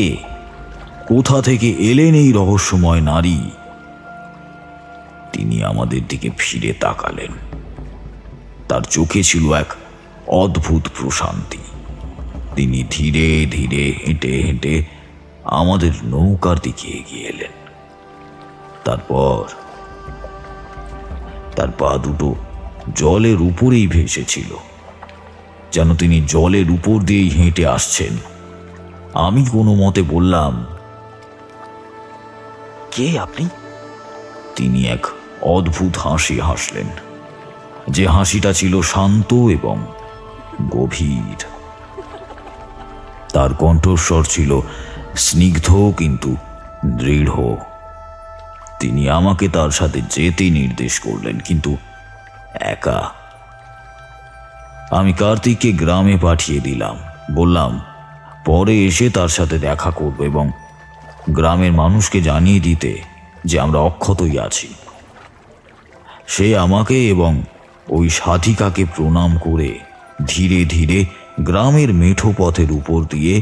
কোথা থেকে এলেন এই রহস্যময় নারী? তিনি আমাদের দিকে ফিরে তাকালেন। তার চোখে ছিল এক অদ্ভুত প্রশান্তি। তিনি ধীরে ধীরে হেঁটে হেঁটে আমাদের নৌকার দিকে এগিয়ে এলেন। তারপর তার পা দুটো জলের উপরেই ভেসেছিল, যেন তিনি জলের উপর দিয়েই হেঁটে আসছেন। আমি কোনো মতে বললাম, কে আপনি? তিনি এক অদ্ভুত হাসি হাসলেন, যে হাসিটা ছিল শান্ত এবং গভীর। তার কণ্ঠস্বর ছিল স্নিগ্ধ কিন্তু দৃঢ়। তিনি আমাকে তার সাথে যেতে নির্দেশ করলেন, কিন্তু একা। আমি কার্তিককে গ্রামে পাঠিয়ে দিলাম। বললাম পরে এসে তার সাথে দেখা করব এবং গ্রামের মানুষকে জানিয়ে দিতে যে আমরা অক্ষতই আছি। সে আমাকে এবং ওই সাধিকাকে প্রণাম করে ধীরে ধীরে গ্রামের মেঠো পথের উপর দিয়ে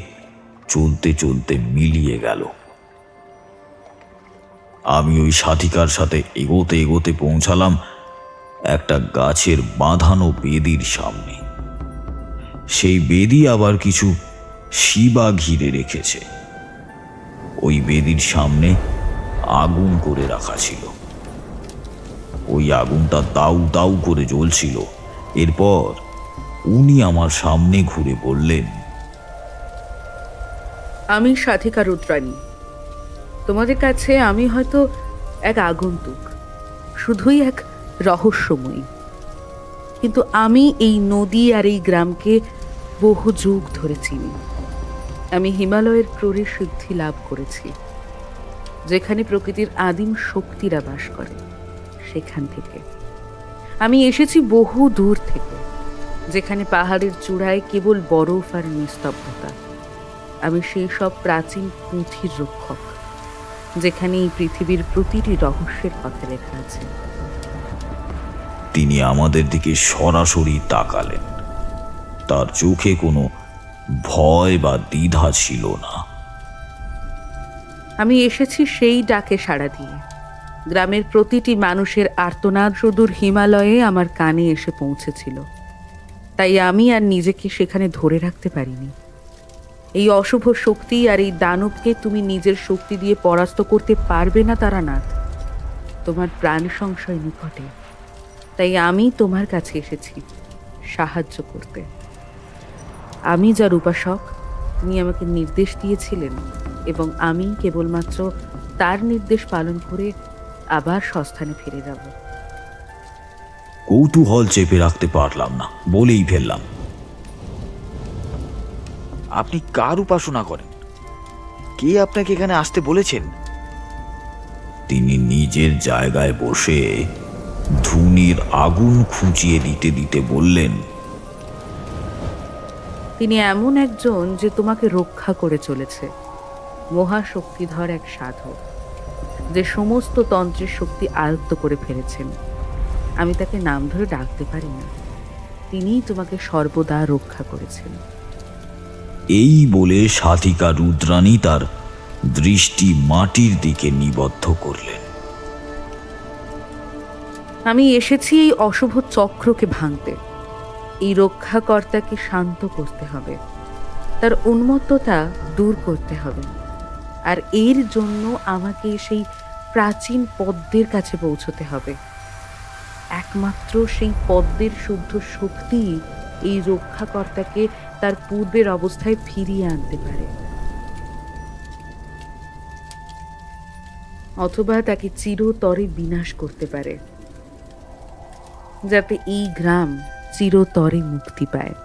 চলতে চলতে মিলিয়ে গেল। আমি ওই সাধিকার সাথে এগোতে এগোতে পৌঁছালাম একটা গাছের বাঁধানো বেদির সামনে। সেই বেদি আবার কিছু শিবা ঘিরে রেখেছে। ওই বেদির সামনে আগুন করে রাখা ছিল। ওই আগুনটা দাউ দাউ করে জ্বলছিল। এরপর উনি আমার সামনে ঘুরে বললেন, আমি সাধিকা রুদ্রাণী। তোমাদের কাছে আমি হয়তো এক আগন্তুক, শুধুই এক রহস্যময়ী, কিন্তু আমি এই নদী আর এই গ্রামকে বহু যুগ ধরে চিনি। আমি হিমালয়ের ক্রোড়ে সিদ্ধি লাভ করেছি, যেখানে প্রকৃতির আদিম শক্তিরা বাস করে। সেখান থেকে আমি এসেছি বহু দূর থেকে, যেখানে পাহাড়ের চূড়ায় কেবল বরফ আর নিস্তব্ধতা। আমি সেই সব প্রাচীন পুঁথির রক্ষক, যেখানে এই পৃথিবীর প্রতিটি রহস্যের কথা লেখা আছে। তিনি আমাদের দিকে সরাসরি তাকালেন। তার চোখে কোনো ভয় বা দ্বিধা ছিল না। আমি এসেছি সেই ডাকে সাড়া দিয়ে। গ্রামের প্রতিটি মানুষের আর্তনাদ সুদূর হিমালয়ে আমার কানে এসে পৌঁছেছিল। তাই আমি আর নিজেকে সেখানে ধরে রাখতে পারিনি। এই অশুভ শক্তি আর এই দানবকে তুমি নিজের শক্তি দিয়ে পরাস্ত করতে পারবে না তারানাথ। তোমার প্রাণ সংশয় নিকটে, তাই আমি তোমার কাছে এসেছি সাহায্য করতে। আমি যার উপাসক, তিনি আমাকে নির্দেশ দিয়েছিলেন এবং আমি কেবলমাত্র তার নির্দেশ পালন করে আবার স্বস্থানে ফিরে যাব। কৌতূহল চেপে রাখতে পারলাম না, বলেই ফেললাম, আপনি কার উপাসনা করেন? কে আপনাকে এখানে আসতে বলেছেন? তিনি নিজের জায়গায় বসে ধুনির আগুন খুঁচিয়ে দিতে দিতে বললেন, তিনি এমন একজন যে তোমাকে রক্ষা করে চলেছে, মহাশক্তিধর এক সাধক, যে সমস্ত তন্ত্রের শক্তি আয়ত্ত করে ফেলেছেন। আমি তাকে নাম ধরে ডাকতে পারি না, তিনিই তোমাকে সর্বদা রক্ষা করেছেন। এই বলে সাধিকা রুদ্রাণী তার দৃষ্টি মাটির দিকে নিবদ্ধ করলেন। আমি এসেছি এই অশুভ চক্রকে ভাঙতে। এই রক্ষাকর্তাকে শান্ত করতে হবে, তার উন্মত্ততা দূর করতে হবে, আর এর জন্য আমাকে সেই প্রাচীন পদ্মের কাছে পৌঁছতে হবে। একমাত্র সেই পদ্মের শুদ্ধ শক্তি এই রক্ষাকর্তাকে তার পূর্বের অবস্থায় ফিরিয়ে আনতে পারে, অথবা তাকে চিরতরে বিনাশ করতে পারে, যাতে এই গ্রাম চিরতরে মুক্তি পায়।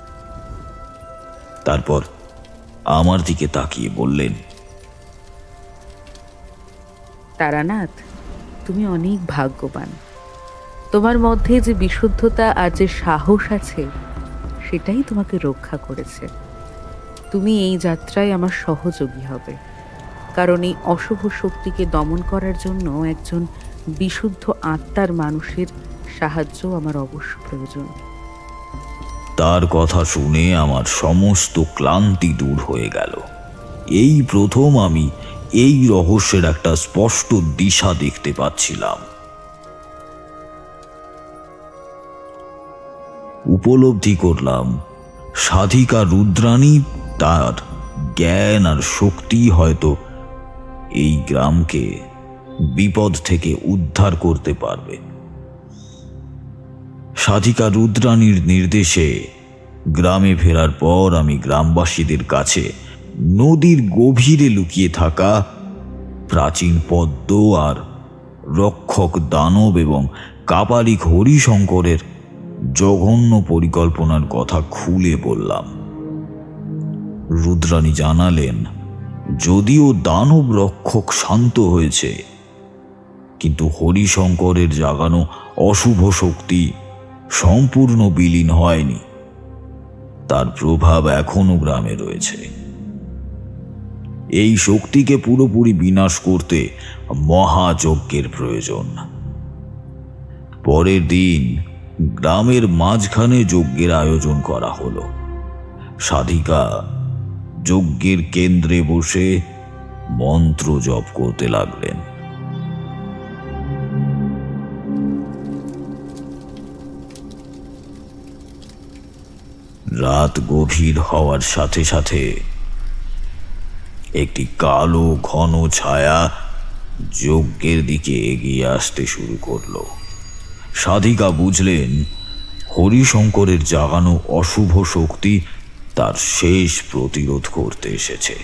তারপর আমার দিকে তাকিয়ে বললেন, তারানাথ, তুমি অনেক ভাগ্যবান। তোমার মধ্যে যে বিশুদ্ধতা আর যে সাহস আছে, সেটাই তোমাকে রক্ষা করেছে। তুমি এই যাত্রায় আমার সহযোগী হবে, কারণ এই অশুভ শক্তিকে দমন করার জন্য একজন বিশুদ্ধ আত্মার মানুষের সাহায্য আমার অবশ্য প্রয়োজন। তার কথা শুনে আমার সমস্ত ক্লান্তি দূর হয়ে গেল। এই প্রথম আমি এই রহস্যের একটা স্পষ্ট দিশা দেখতে পাচ্ছিলাম। উপলব্ধি করলাম সাধিকা রুদ্রাণী তার জ্ঞান আর শক্তি হয়তো এই গ্রামকে বিপদ থেকে উদ্ধার করতে পারবে। সাধিকা রুদ্রাণীর নির্দেশে গ্রামে ফেরার পর আমি গ্রামবাসীদের কাছে নদীর গভীরে লুকিয়ে থাকা প্রাচীন পদ্ম আর রক্ষক দানব এবং কাপালিক হরিশঙ্করের জঘন্য পরিকল্পনার কথা খুলে বললাম। রুদ্রাণী জানালেন, যদিও দানব রক্ষক শান্ত হয়েছে, কিন্তু হরিশঙ্করের জাগানো অশুভ শক্তি সম্পূর্ণ বিলীন হয়নি। তার প্রভাব এখনো গ্রামে রয়েছে। এই শক্তিকে পুরোপুরি বিনাশ করতে মহাযজ্ঞের প্রয়োজন। পরের দিন গ্রামের মাঝখানে যজ্ঞের আয়োজন করা হলো। সাধিকা যজ্ঞের কেন্দ্রে বসে মন্ত্র জপ করতে লাগলেন। রাত গভীর হওয়ার সাথে সাথে একটি কালো ঘন ছায়া যজ্ঞের দিকে এগিয়ে আসতে শুরু করলো। সাধিকা বুঝলেন হরিশঙ্করের জাগানো অশুভ শক্তি তার শেষ প্রতিরোধ করতে এসেছে।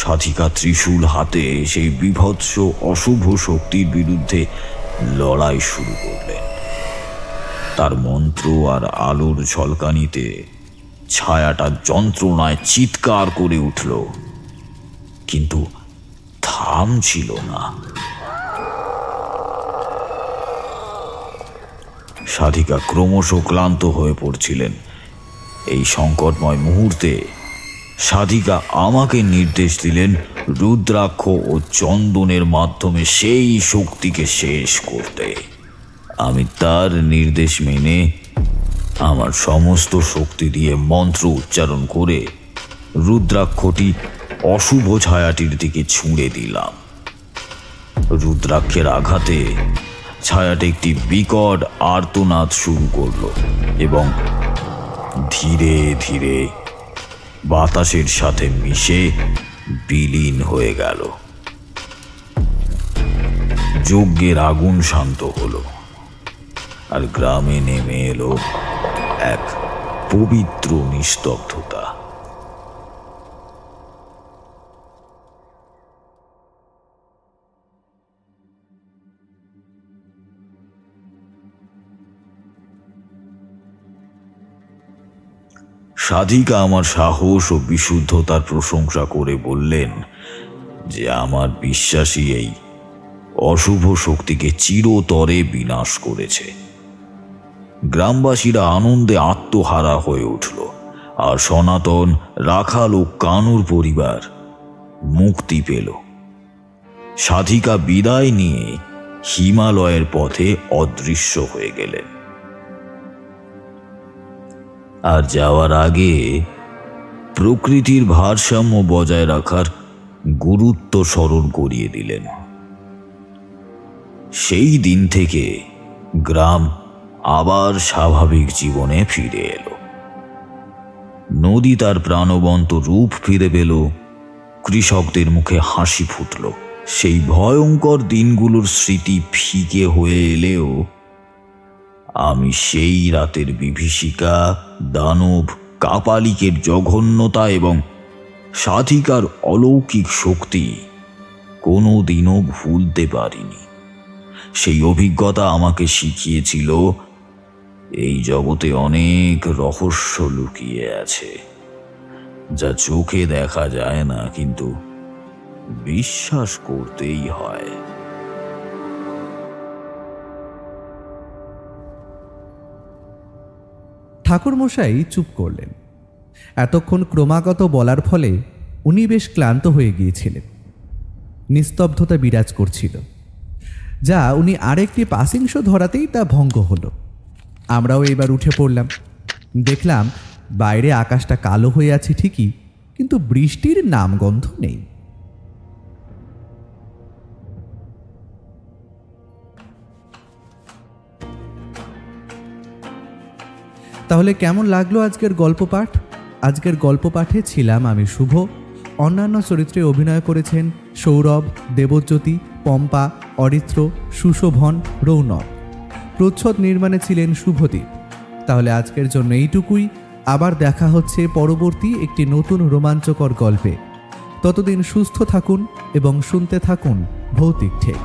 সাধিকা ত্রিশূল হাতে সেই বিভৎস অশুভ শক্তির বিরুদ্ধে লড়াই শুরু করলেন। তার মন্ত্র আর আলোর ঝলকানিতে ছায়াটা যন্ত্রণায় চিৎকার করে উঠল, কিন্তু থামছিল না। সাধিকা ক্রমশ ক্লান্ত হয়ে পড়ছিলেন। এই সংকটময় মুহূর্তে সাধিকা আমাকে নির্দেশ দিলেন রুদ্রাক্ষ ও চন্দনের মাধ্যমে সেই শক্তিকে শেষ করতে। আমি তার নির্দেশ মেনে আমার সমস্ত শক্তি দিয়ে মন্ত্র উচ্চারণ করে রুদ্রাক্ষটি অশুভ ছায়াটির দিকে ছুঁড়ে দিলাম। রুদ্রাক্ষের আঘাতে ছায়াটি একটি বিকট আর্তনাদ শুরু করলো এবং ধীরে ধীরে বাতাসের সাথে মিশে বিলীন হয়ে গেল। যজ্ঞের আগুন শান্ত হলো, আর গ্রামে নেমে এলো এক পবিত্র নিস্তব্ধতা। সাধিকা আমার সাহস ও বিশুদ্ধতার প্রশংসা করে বললেন যে আমার বিশ্বাসী এই অশুভ শক্তিকে চিরতরে বিনাশ করেছে। গ্রামবাসীরা আনন্দে আত্মহারা হয়ে উঠল, আর সনাতন, রাখাল ও কানুর পরিবার মুক্তি পেল। সাধিকা বিদায় নিয়ে হিমালয়ের পথে অদৃশ্য হয়ে গেলেন, আর যাওয়ার আগে প্রকৃতির ভারসাম্য বজায় রাখার গুরুত্ব স্মরণ করিয়ে দিলেন। সেই দিন থেকে গ্রাম আবার স্বাভাবিক জীবনে ফিরে এলো। নদী তার প্রাণবন্ত রূপ ফিরে পেল, কৃষকদের মুখে হাসি ফুটল। সেই ভয়ঙ্কর দিনগুলোর স্মৃতি ফিকে হয়ে এলেও আমি সেই রাতের বিভীষিকা, দানব, কাপালিকের জঘন্যতা এবং সাধিকার অলৌকিক শক্তি কোনোদিনও ভুলতে পারিনি। সেই অভিজ্ঞতা আমাকে শিখিয়েছিল এই জগতে অনেক রহস্য লুকিয়ে আছে, যা চোখে দেখা যায় না, কিন্তু বিশ্বাস করতেই হয়। ঠাকুরমশাই চুপ করলেন। এতক্ষণ ক্রমাগত বলার ফলে উনি বেশ ক্লান্ত হয়ে গিয়েছিলেন। নিস্তব্ধতা বিরাজ করছিল, যা উনি আরেকটি পাসিং শো ধরাতেই তা ভঙ্গ হলো। আমরাও এবার উঠে পড়লাম। দেখলাম বাইরে আকাশটা কালো হয়ে আছে ঠিকই, কিন্তু বৃষ্টির নামগন্ধ নেই। তাহলে কেমন লাগলো আজকের গল্প পাঠ? আজকের গল্প পাঠে ছিলাম আমি শুভ। অন্যান্য চরিত্রে অভিনয় করেছেন সৌরভ, দেবজ্যোতি, পম্পা, অরিত্র, সুশোভন, রৌনক। প্রচ্ছদ নির্মাণে ছিলেন শুভদীপ। তাহলে আজকের জন্য এইটুকুই। আবার দেখা হচ্ছে পরবর্তী একটি নতুন রোমাঞ্চকর গল্পে। ততদিন সুস্থ থাকুন এবং শুনতে থাকুন ভৌতিক ঠেক।